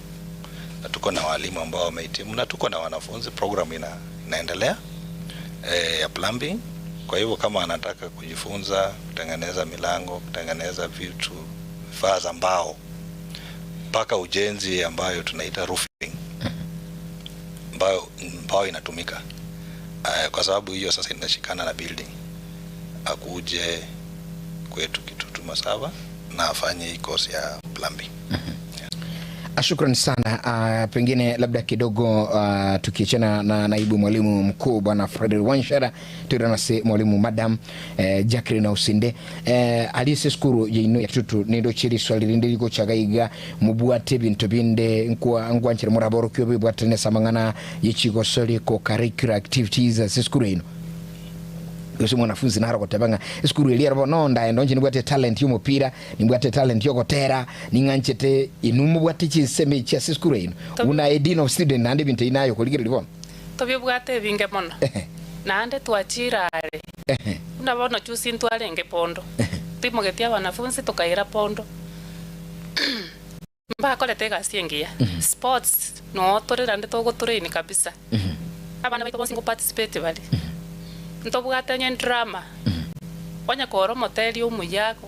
[SPEAKER 2] na tuko na walimu ambao wamehitimu, na tuko na wanafunzi. Program inaendelea ya plumbing. Kwa hivyo kama anataka kujifunza kutengeneza milango, kutengeneza vitu, vifaa za mbao, mpaka ujenzi ambayo tunaita roofing, mbao inatumika, kwa sababu hiyo sasa inashikana na building, akuje kwetu Kitutu Masaba na afanye hii course ya plumbing.
[SPEAKER 1] Shukrani sana. Pengine labda kidogo tukiachana na naibu mwalimu mkuu bwana Frederick Wanshara, turanase mwalimu madam Jacqueline Usinde alise skuru yino ya Kitutu nindo chiri swali rindiriko chagaiga mubwate bintu binde ngwanchira muraboro kyo bibwatene samangana yichigo soli ko curricular activities skuru ino yose mwanafunzi naro kotabanga skuru ili arabo nonda ndonje nibwate talent y'umupira, nibwate talent yo gotera, ninganchete inumu bwate chiseme cha skuru ino una edino student nande binte inayo kuligire libona
[SPEAKER 3] tobye bwate binge mono nande twachirare unabona chusi ntwarenge pondo timogetia wanafunzi tukaira pondo mba kolete gasiengia sports no tore nande togo train kabisa abana baito bosingo participate bali ntobwatanye drama kwanya koro moteli umuyako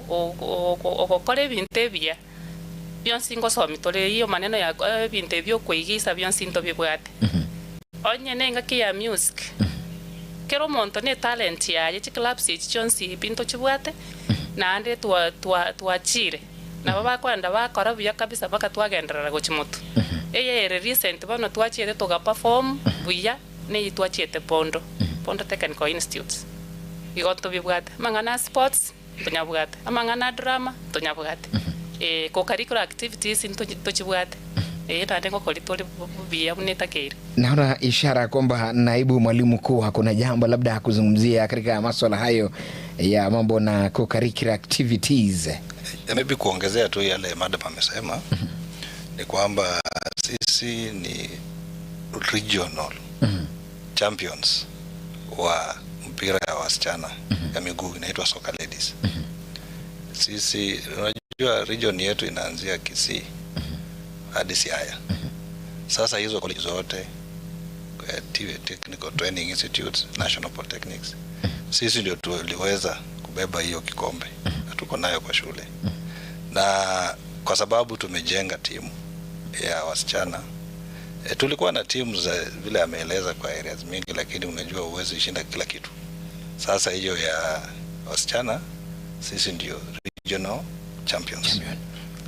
[SPEAKER 3] okokore binte bya byonsi ngosomi tole hiyo maneno ya binte byo kwigiza byonsi ntobibwate onye nenga kia music kero monto ne talent ya clubs ichonsi binto chibwate na ande tuachire na baba kwanda bakora bya kabisa baka twagenderera gochimoto eye recent bano twachire toga perform buya ne twachite pondo Technical Institute. Igoto bibwate mangana sports tunyabwate amangana drama tunyabwate ko curricular activities tuchibwate tandengo kolitole bia muneta keira.
[SPEAKER 1] Naona ishara kwamba naibu mwalimu mkuu hakuna jambo labda hakuzungumzia katika masuala hayo ya mambo na co-curricular activities.
[SPEAKER 2] Maybe kuongezea tu yale madam amesema ni kwamba sisi ni regional champions wa mpira ya wasichana ya miguu, inaitwa Soka Ladies. Sisi unajua region yetu inaanzia Kisii hadi Siaya. Sasa hizo college zote Technical Training Institutes, National Polytechnics, sisi ndio tuliweza kubeba hiyo kikombe na tuko nayo kwa shule. Na kwa sababu tumejenga timu ya wasichana, tulikuwa na timu za vile ameeleza kwa areas mingi, lakini unajua uwezo ishinda kila kitu. Sasa hiyo ya wasichana sisi ndio regional champions.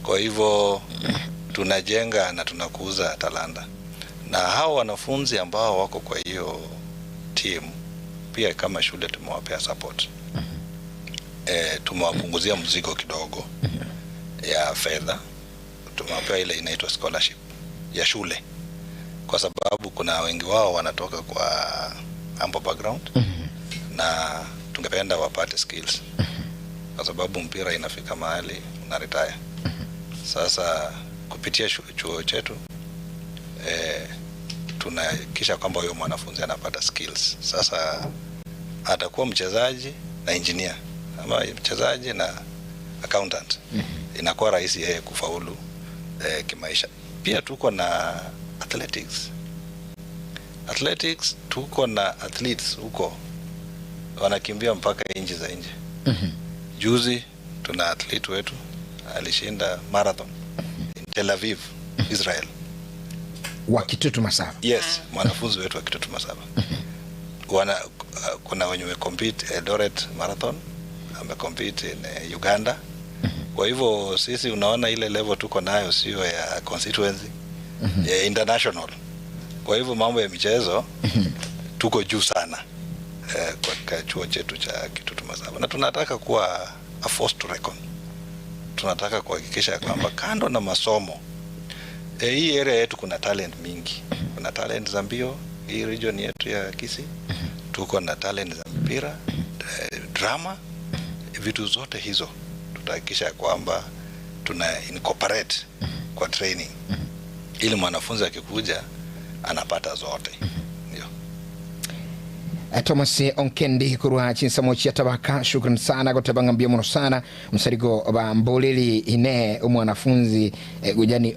[SPEAKER 2] Kwa hivyo tunajenga na tunakuza talanta, na hao wanafunzi ambao wako kwa hiyo timu pia kama shule tumewapea support. Tumewapunguzia mzigo kidogo ya fedha, tumewapea ile inaitwa scholarship ya shule, kwa sababu kuna wengi wao wanatoka kwa humble background na tungependa wapate skills, kwa sababu mpira inafika mahali una retire. Sasa kupitia chuo chetu tunahakikisha kwamba huyo mwanafunzi anapata skills. Sasa atakuwa mchezaji na engineer ama mchezaji na accountant, inakuwa rahisi yeye kufaulu kimaisha. Pia tuko na Athletics tuko na athletes huko wanakimbia mpaka nchi za nje. Juzi tuna athlete wetu alishinda marathon in Tel Aviv, Israel.
[SPEAKER 1] Wa Kitutu Masaba.
[SPEAKER 2] Yes, mwanafunzi wetu wa Kitutu Masaba. Kuna wenye compete Eldoret Marathon, compete in Uganda. Kwa hivyo sisi unaona ile level tuko nayo sio ya constituency, ya international. Kwa hivyo mambo ya michezo tuko juu sana kwa chuo chetu cha Kitutu Masaba, na tunataka kuwa a force to reckon. Tunataka kuhakikisha kwamba kando na masomo hii area yetu kuna talent mingi. Kuna talent za mbio, hii region yetu ya Kisii. Tuko na talent za mpira, drama, vitu zote hizo tutahakikisha kwamba tuna incorporate kwa training ili mwanafunzi akikuja anapata zote. Ndio.
[SPEAKER 1] Thomas Onkendi kurwa chinsamo chia tabaka, shukran sana kutabanga mbia mono sana msarigo ba mboleli ine umwanafunzi gujani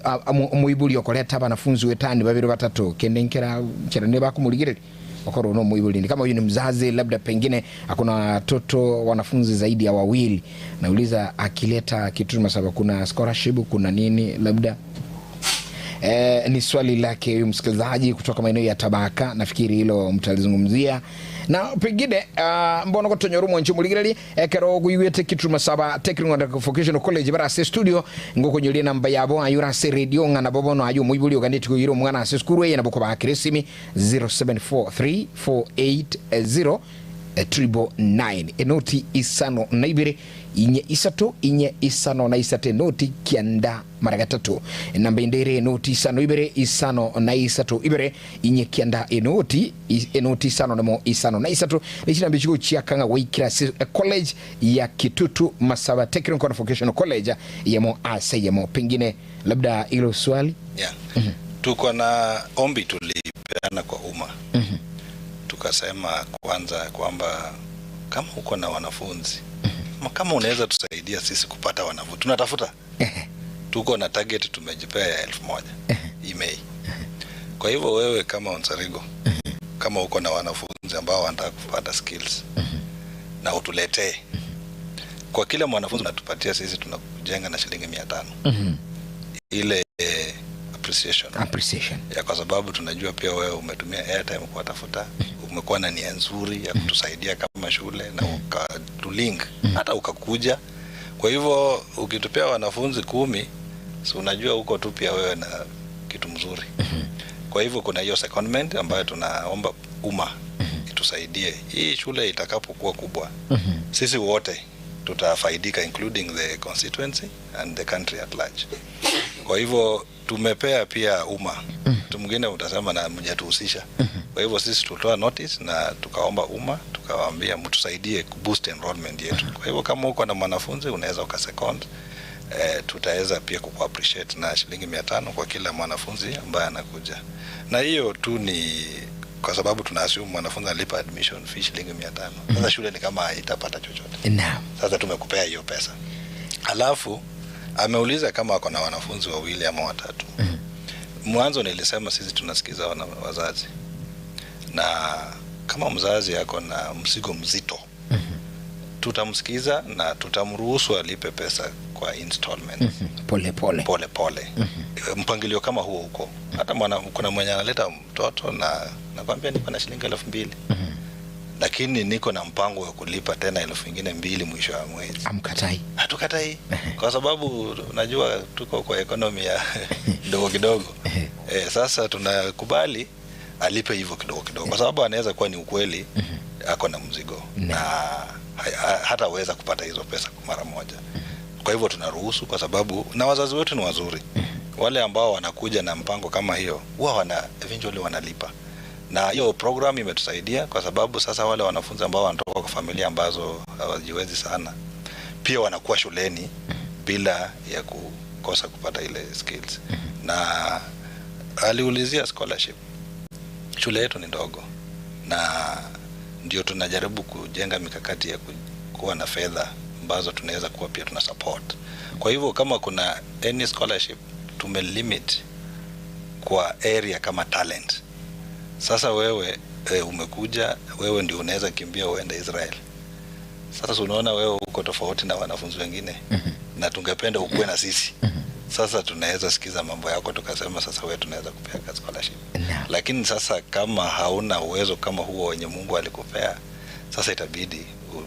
[SPEAKER 1] muibuli okoleta banafunzi wetani babiri batatu kendenkera kirane bakumuligirira wakoro no muibuli. Kama huyu ni mzazi labda pengine hakuna watoto wanafunzi zaidi ya wawili, nauliza akileta Kitutu Masaba kuna scholarship, kuna nini labda? Ni swali lake huyu msikilizaji kutoka maeneo ya Tabaka. Nafikiri hilo mtalizungumzia na pengine mbona kotonyoru mwanchi muligirali kero guyete Kitutu Masaba Technical and Vocational College bara se studio ngoko nyoli namba yabo ayura se radio ngana bobono ayo muibuli oganditi kuyiro mwana se skuru ye naboko ba Krisimi 0743480999 enoti isano naibire inye isatu inye isano na isate noti kianda maragatatu namba indere noti isano ibere isano na isatu ibere inye kianda enoti isano namo isano na isatu nishina bichigo chiakanga waikira college ya Kitutu Masaba Technical and Vocational College yamo asayamo. Pengine labda hilo swali.
[SPEAKER 2] Yeah. Tuko na ombi tulipeana kwa umma. Tukasema kwanza kwamba kama uko na wanafunzi kama unaweza tusaidia sisi kupata wanafunzi, tunatafuta. Tuko na target tumejipea ya 1000 email. Kwa hivyo wewe kama Onsarigo, kama uko na wanafunzi ambao wanataka kupata skills na utuletee, kwa kila mwanafunzi unatupatia sisi tunakujenga na shilingi 500 ile appreciation ya, kwa sababu tunajua pia wewe umetumia airtime kuwatafuta, umekuwa na nia nzuri ya kutusaidia kama shule na ukatulink hata ukakuja. Kwa hivyo ukitupea wanafunzi 10, so unajua huko tu pia wewe na kitu mzuri. Kwa hivyo kuna hiyo secondment ambayo tunaomba umma itusaidie. Hii shule itakapokuwa kubwa, sisi wote tutafaidika, including the constituency and the country at large. Kwa hivyo tumepea pia umma. Mtu mwingine utasema na mjatuhusisha. Kwa hivyo sisi tutoa notice na tukaomba umma, tukawaambia mtusaidie boost enrollment yetu. Kwa hivyo kama uko na mwanafunzi unaweza ukasecond, tutaweza pia kuappreciate na shilingi 500 kwa kila mwanafunzi ambaye anakuja. Na hiyo tu ni kwa sababu tunaassume mwanafunzi analipa admission fee shilingi 500. Sasa shule ni kama haitapata chochote.
[SPEAKER 1] Naam.
[SPEAKER 2] Sasa tumekupea hiyo pesa. Alafu ameuliza kama wako na wanafunzi 2 ama 3. Mwanzo nilisema sisi tunasikiza wazazi. Na kama mzazi yako na mzigo mzito, tutamsikiza na tutamruhusu alipe pesa kwa installment.
[SPEAKER 1] Pole pole.
[SPEAKER 2] Mpangilio kama huo huko. Hata kuna mwenye analeta mtoto na nakwambia niko na shilingi 2000. Lakini niko na mpango wa kulipa tena 2,000 mwisho wa mwezi.
[SPEAKER 1] Amkatai.
[SPEAKER 2] Hatukatai. Kwa sababu unajua tuko kwa economy ya kidogo. Sasa tunakubali alipe hivyo kidogo. Kwa sababu anaweza kuwa ni ukweli ako na mzigo na hataweza kupata hizo pesa kwa mara moja. Kwa hivyo tunaruhusu, kwa sababu na wazazi wetu ni wazuri. Wale ambao wanakuja na mpango kama hiyo huwa eventually wanalipa. Na hiyo program imetusaidia kwa sababu sasa wale wanafunzi ambao wanatoka kwa familia ambazo hawajiwezi sana pia wanakuwa shuleni bila ya kukosa kupata ile skills. Na aliulizia scholarship. Shule yetu ni ndogo na ndio tunajaribu kujenga mikakati ya kuwa na fedha ambazo tunaweza kuwa pia tuna support. Kwa hivyo kama kuna any scholarship tumelimit kwa area kama talent. Sasa wewe umekuja, wewe ndio unaweza kimbia uende Israel. Sasa unaona wewe uko tofauti na wanafunzi wengine, na tungependa ukue na sisi. Sasa tunaweza sikiza mambo yako tukasema sasa wewe tunaweza kupea scholarship. Lakini sasa kama hauna uwezo kama huo wenye Mungu alikupea, sasa itabidi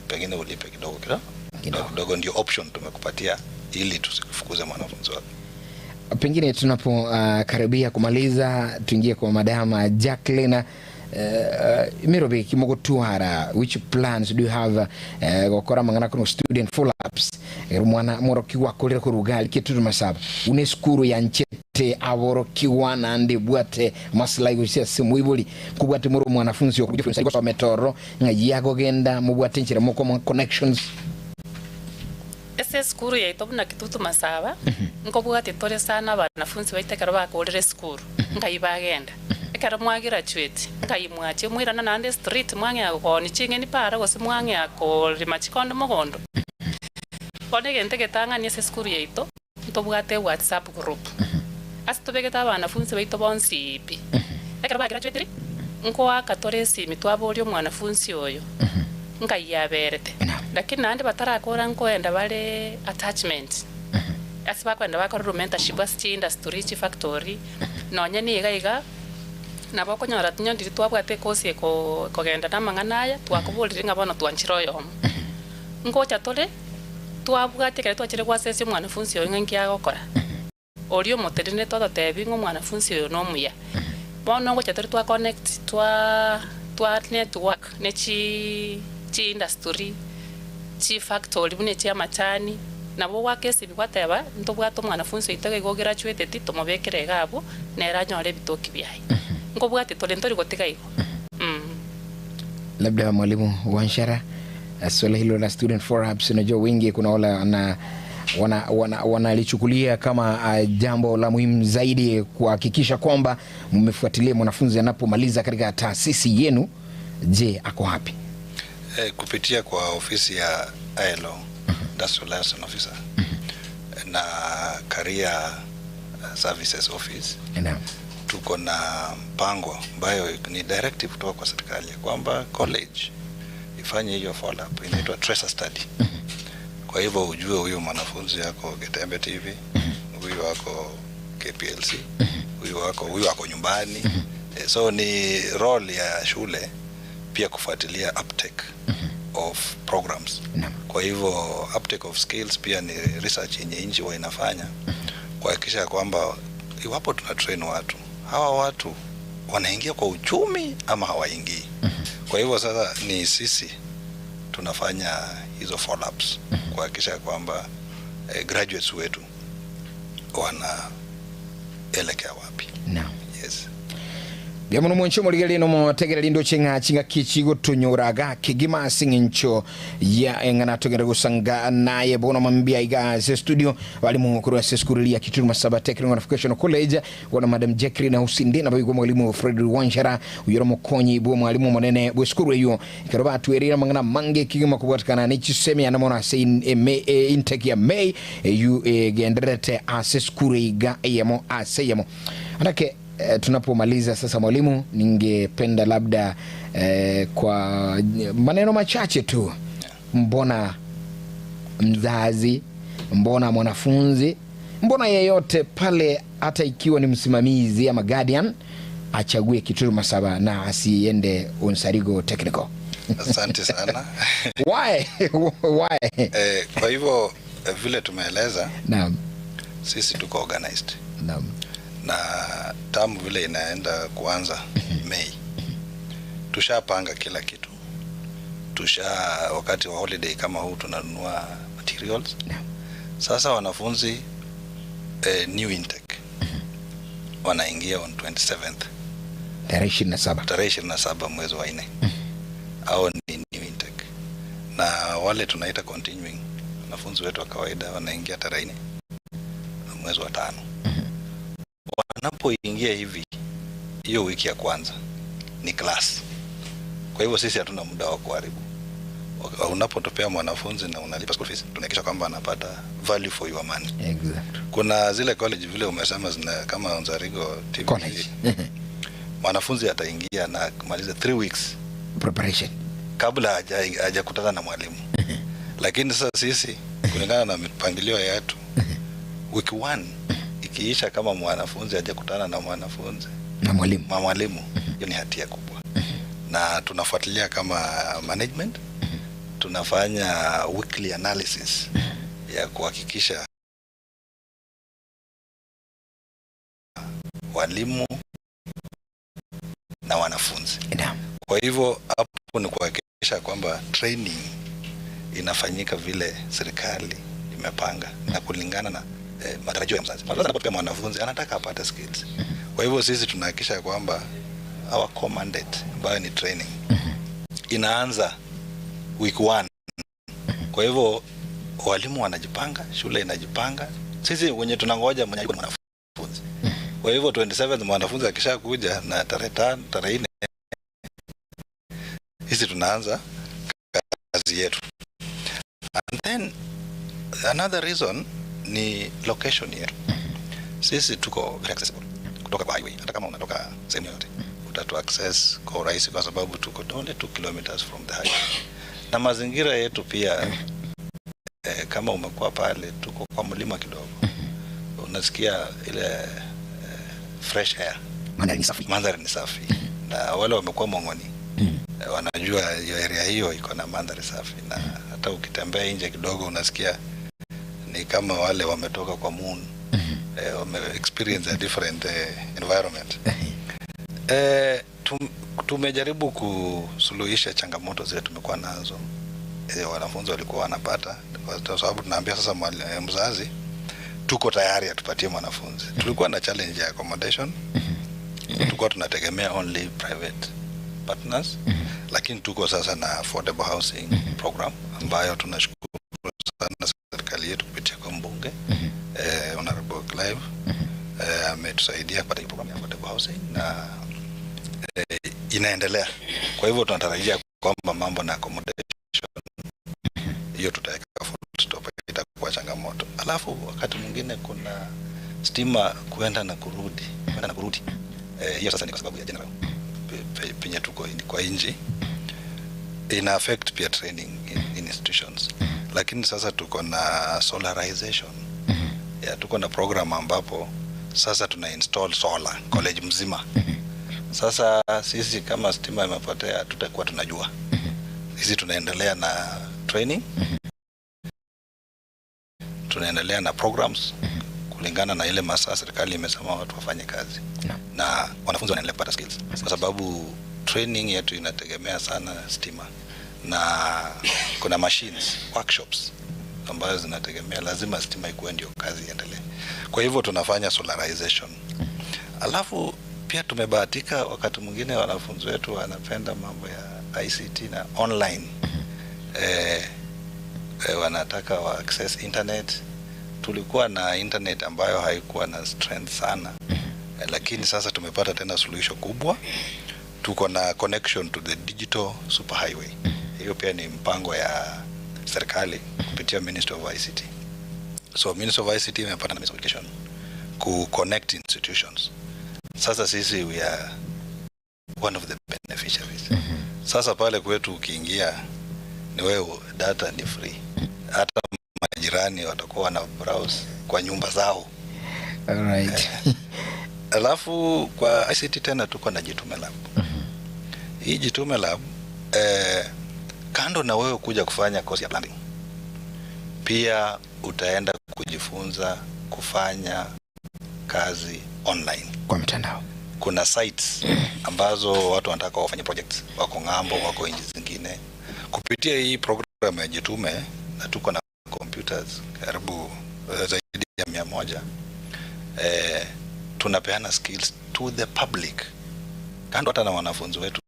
[SPEAKER 2] pengine ulipe kidogo, ndio option tumekupatia ili tusifukuze mwanafunzi wako.
[SPEAKER 1] Pengine tunapo karibia kumaliza tuingie kwa madama Jacqueline Mirobe kimogotwara, which plans do you have gukora mangana kuno student follow-ups mwana moroki wakorera kurugali Kitutu Masaba une skuru ya nchete aboroki wana ande bwate maslahi gusia simu ibuli kubwate muro mwanafunzi okujifunza kwa metoro ngayiago genda mubwate nchira moko connections.
[SPEAKER 3] Ese skuru ya itobuna Kitutu Masaba nkobwate tore sana banafunzi baitekera bakorere skuru ngayibagenda ekara mwagraduate ngayimwache mwirana nande street mwange akoni chingeni para gose mwange akori machikondo mogondo kone gente getangania ese skuru ya ito ntobwate WhatsApp group asitobegeta banafunzi baito bonsi ipi ekara bagraduate nko akatore simi twabori mwanafunzi oyo ngayaberete lakini nande batarakora nkoenda bale attachment asiba kwenda bakora mentorship asti industry factory nonya ni igaiga nabo konyora tunyondiri twabwate kosi kogenda namanganaya twakubulira ngabona twanchiro yo ngocha tole twabwate kare twachire kwasese mwanafunzi oyo ngiya gokora orio moterine todo tebi ngo mwanafunzi oyo no muya bono ngocha tole twa connect twa network ne chi industry chi factory bune chi amachani nabo wakesi bikwateba ntobwato mwanafunzi itege go graduate tito mobekere gabo nera nyore bitoki byai ngobwate tole ntori gotiga iko
[SPEAKER 1] labda mwalimu Wanshara swala hilo la student follow-ups unajua wengi kuna wala wanalichukulia kama jambo la muhimu zaidi kuhakikisha kwamba mmefuatilia mwanafunzi anapomaliza katika taasisi yenu. Je, ako wapi?
[SPEAKER 2] Kupitia kwa ofisi ya ILO Industrial Liaison Officer na Career Services Office, tuko na mpango ambayo ni directive kutoka kwa serikali kwamba college ifanye hiyo follow up, inaitwa tracer study. Kwa hivyo ujue huyu mwanafunzi yako Getembe TV, huyu wako KPLC, huyu wako nyumbani. So ni role ya shule pia kufuatilia uptake of programs. Kwa hivyo uptake of skills pia ni research yenye nchi inafanya kuhakikisha kwamba iwapo tuna train watu, hawa watu wanaingia kwa uchumi ama hawaingii. Kwa hivyo sasa ni sisi tunafanya hizo follow ups kuhakikisha kwamba graduates wetu wanaelekea wapi. Yes.
[SPEAKER 1] Biamuno mwencho muligeli no motegera lindo chinga kichigo tunyoraga kigima singincho ya engana togera gusanga naye bono mambia iga studio wali mukuru wa skuru ya Kitutu Masaba Technical Education College wana Madam Jacqueline na usinde na bayigo mwalimu Frederick Wanshara uyoro mukonyi bo mwalimu monene bo skuru eyo ikaroba tuerira mangana mange kigima kubwatikana ni chiseme ya namona se intake ya May yu genderete skuru iga yamo aseyamo anake. Tunapomaliza sasa mwalimu, ningependa labda kwa maneno machache tu, mbona mzazi, mbona mwanafunzi, mbona yeyote pale hata ikiwa ni msimamizi ama guardian achague Kitutu Masaba na asiende Unsarigo Technical?
[SPEAKER 2] Asante sana.
[SPEAKER 1] Why?
[SPEAKER 2] Kwa hivyo vile tumeeleza,
[SPEAKER 1] naam,
[SPEAKER 2] sisi tuko organized.
[SPEAKER 1] Naam.
[SPEAKER 2] Na tamu vile inaenda kuanza Mei, tushapanga kila kitu. Wakati wa holiday kama huu tunanunua materials. Sasa wanafunzi new intake wanaingia on 27th,
[SPEAKER 1] tarehe 27
[SPEAKER 2] mwezi wa 4 au ni new intake, na wale tunaita continuing wanafunzi wetu wa kawaida wanaingia tarehe 4 mwezi wa 5. Wanapoingia hivi, hiyo wiki ya kwanza ni class. Kwa hivyo sisi hatuna muda wa kuharibu. unapotopea mwanafunzi na unalipa school fees, tunahakikisha kwamba anapata value for your money.
[SPEAKER 1] Exactly.
[SPEAKER 2] Kuna zile college vile umesema zina kama Nzarigo
[SPEAKER 1] College.
[SPEAKER 2] Mwanafunzi ataingia na kumaliza 3 weeks
[SPEAKER 1] preparation
[SPEAKER 2] kabla hajakutana na mwalimu. Lakini sasa sisi kulingana na mipangilio yetu week 1 ikiisha kama mwanafunzi hajakutana na mwanafunzi
[SPEAKER 1] na
[SPEAKER 2] mwalimu, hiyo ni hatia kubwa. Na tunafuatilia kama management, tunafanya weekly analysis ya kuhakikisha walimu na wanafunzi. Kwa hivyo hapo ni kuhakikisha kwamba training inafanyika vile serikali imepanga na kulingana na matarajio ya mzazi. Mzazi mwanafunzi anataka apate skills. Kwa hivyo sisi tunahakikisha kwamba our core mandate ambayo ni training inaanza week 1. Kwa hivyo walimu wanajipanga, shule inajipanga, sisi wenye tunangoja mwanafunzi. Kwa hivyo 27 mwanafunzi akishakuja na tarehe 5 tarehe 4 sisi tunaanza kazi yetu. And then another reason ni location yetu. Sisi tuko very accessible kutoka kwa highway. Hata kama unatoka sehemu yote utatu access kwa urahisi kwa sababu tuko only 2 kilometers from the highway. Na mazingira yetu pia kama umekuwa pale tuko kwa mlima kidogo. Unasikia ile fresh air. Mandhari ni safi. Na wale wamekuwa Mongoni wanajua hiyo area hiyo iko na mandhari safi, na hata ukitembea nje kidogo unasikia ni kama wale wametoka kwa moon. Wame experience a different environment. Tumejaribu kusuluhisha changamoto zile tumekuwa nazo wanafunzi walikuwa wanapata, kwa sababu tunaambia sasa mzazi tuko tayari atupatie mwanafunzi. Tulikuwa na challenge ya accommodation. Tulikuwa tunategemea only private partners. Lakini tuko sasa na affordable housing program ambayo tunashukuru sana serikali yetu kupitia kwa mbunge Honorable Clive ametusaidia kupata program ya affordable housing na inaendelea. Kwa hivyo tunatarajia kwamba mambo na accommodation hiyo tutaweka full stop, itakuwa changamoto. Alafu wakati mwingine kuna stima kuenda na kurudi. Hiyo sasa ni kwa sababu ya general penye tuko kwa nje ina affect pia training in institutions. Lakini sasa tuko na solarization. Tuko na program ambapo sasa tuna install solar college mzima. Sasa sisi kama stima imepotea tutakuwa tunajua. Sisi tunaendelea na training. Tunaendelea na programs kulingana na ile masaa serikali imesema watu wafanye kazi. Na wanafunzi wanaendelea kupata skills. Kwa sababu training yetu inategemea sana stima. Na kuna machines, workshops ambazo zinategemea lazima stima ikuwe ndio kazi iendelee. Kwa hivyo tunafanya solarization. Alafu pia tumebahatika wakati mwingine wanafunzi wetu wanapenda mambo ya ICT na online. Wanataka wa access internet. Tulikuwa na internet ambayo haikuwa na strength sana. Lakini sasa tumepata tena suluhisho kubwa. Tuko na connection to the digital superhighway. Hiyo pia ni mpango ya serikali kupitia Ministry of ICT. So Ministry of ICT imepata na Ministry of Education ku connect institutions. Sasa sisi we are one of the beneficiaries. Sasa pale kwetu ukiingia ni wewe, data ni free. Hata majirani watakuwa na browse kwa nyumba zao.
[SPEAKER 1] Alright.
[SPEAKER 2] Alafu kwa ICT tena tuko na Jitume Lab. Hii Jitume Lab kando na wewe kuja kufanya course ya plumbing, pia utaenda kujifunza kufanya kazi online
[SPEAKER 1] kwa mtandao.
[SPEAKER 2] Kuna sites ambazo watu wanataka wafanye projects, wako ng'ambo, wako nchi zingine. Kupitia hii program ya Jitume, na tuko na computers karibu zaidi ya 100, tunapeana skills to the public. Kando hata na wanafunzi wetu,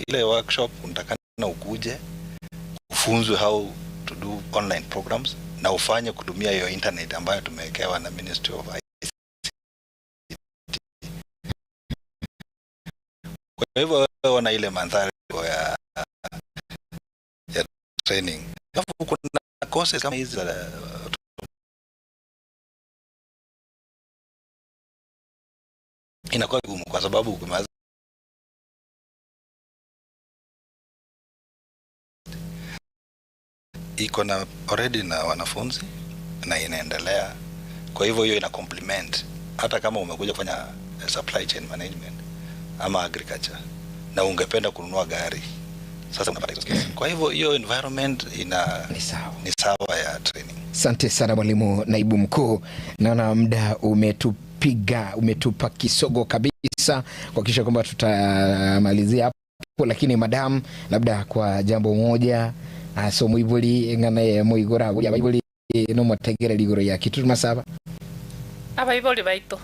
[SPEAKER 2] ile workshop unatakana ukuje ufunzwe how to do online programs na ufanye kutumia hiyo internet ambayo tumewekewa na Ministry of ICT. Kwa hivyo wana ile mandhari ya training. Alafu kuna courses kama hizi inakuwa gumu kwa sababu ukimaliza iko na already na wanafunzi na inaendelea. Kwa hivyo hiyo ina complement hata kama umekuja kufanya supply chain management ama agriculture na ungependa kununua gari, sasa unapata hizo skills. Kwa hivyo hiyo environment ni sawa ya training.
[SPEAKER 1] Asante sana mwalimu naibu mkuu, naona muda umetupa kisogo kabisa kuhakikisha kwamba tutamalizia hapo, lakini madam, labda kwa jambo moja so muibuli ngana muigora ya baibuli no mutegere ligoro ya Kitutu Masaba
[SPEAKER 3] abaibuli baito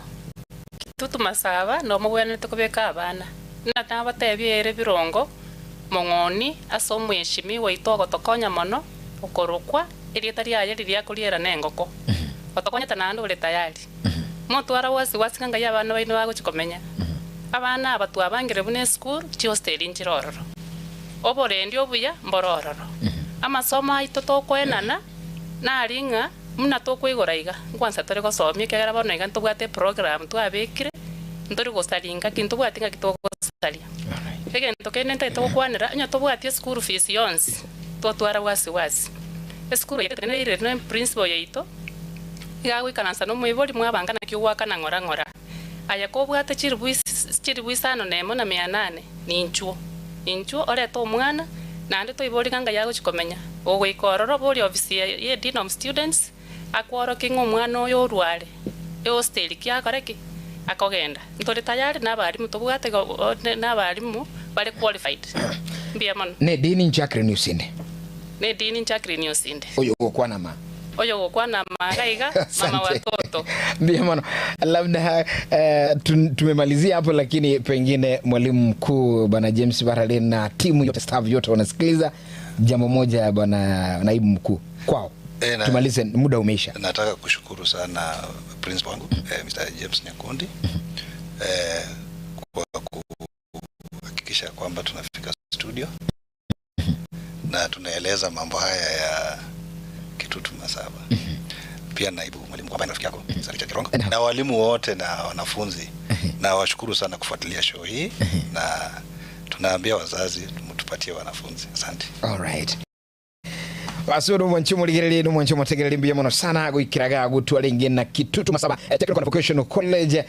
[SPEAKER 3] Kitutu Masaba no mugwene tukubeka abana na nabatebiere birongo mongoni asomweshimi waitogo tokonya mono ukorukwa irieta ryaye riria kuriera nengoko otokonya tanando ule tayari mutwara wasi kanga yabana baino baguchikomenya abana abatu abangire bune school chi hostel injirororo oborendi obuya mborororo amasomo aito tokwenana naringa muna tokwigoraiga kwanza tore gosomia kegera bono iga ntubwate program twabekire ntori gosalinga kintu bwatinga kitogosalia egento kenente tokwanira nya tobwatie school fees yonsi twatwara wasi school yetene ire no principal yaito igawe kanasa no mwibori mwabangana kiwaka na ngora aya kobwate chiribuisano nemo na 800 ninchuo oreto omwana nande toibori kanga yago chikomenya ogwikororo bori office ye dean of students akworo kingo omwana oyo orware hostel kiakoreki akogenda ntori tayari n'abarimu tobwate n'abarimu bari qualified mbia man
[SPEAKER 1] ne dean Jacqueline Usinde oyo gokwana magaiga mama watoto mbia mano. Labda tumemalizia hapo, lakini pengine mwalimu mkuu bwana James Barale na timu yote, staff yote wanasikiliza jambo moja bwana naibu mkuu kwao. Tumalize, muda umeisha.
[SPEAKER 2] Nataka kushukuru sana principal wangu Mr. James Nyakundi kwa kuhakikisha kwamba tunafika studio na tunaeleza mambo haya ya Kitutu Masaba. Pia naibu mwalimu kwa rafiki yako Richard Kirongo na walimu wote na wanafunzi, na washukuru sana kufuatilia show hii, na tunaambia wazazi mtupatie wanafunzi. Asante.
[SPEAKER 1] All right. Basuru mwanchu muligereri no mwanchu mategereri mbiye mono sana gwikiraga gutwara ingena Kitutu Masaba Technical Vocational College.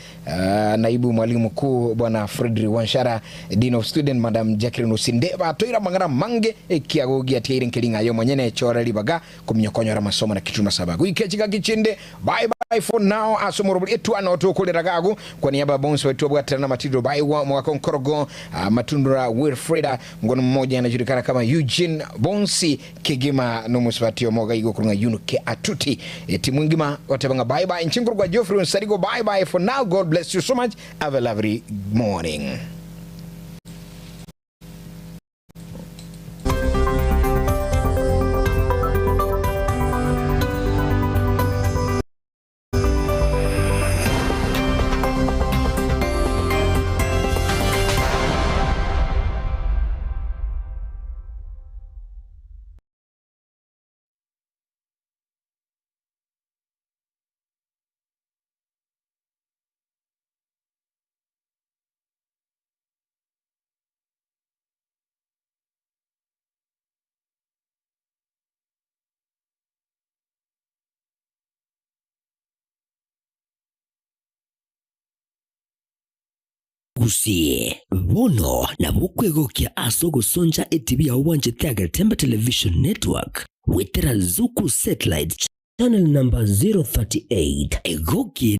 [SPEAKER 1] Naibu mwalimu mkuu bwana Frederick Wanshara, Dean of Student Madam Jacqueline Usinde batoira mangara mange ekiagogia tiire nkiringa yo mwenyene chora libaga kumnyokonyora masomo na Kitutu Masaba gwikechiga gichinde. Bye bye for now. Asomoro etu anotokolera gagu kwa niaba ya bonso wetu bwatana na matido bye wa mwakonkorogo matundura Wilfreda ngono mmoja anajulikana kama Eugene Bonsi Kigima no musbatio moga igo kurunga yunuke atuti timu ngima watebanga bye bye nchinguru kwa Geoffrey Nsarigo. Bye bye for now. God bless you so much. Have a lovely morning.
[SPEAKER 4] Gusie bono na bukwegokia asogo sonja etibi ya wanje Tiger Temba Television Network wetera Zuku Satellite Channel number 038 egoki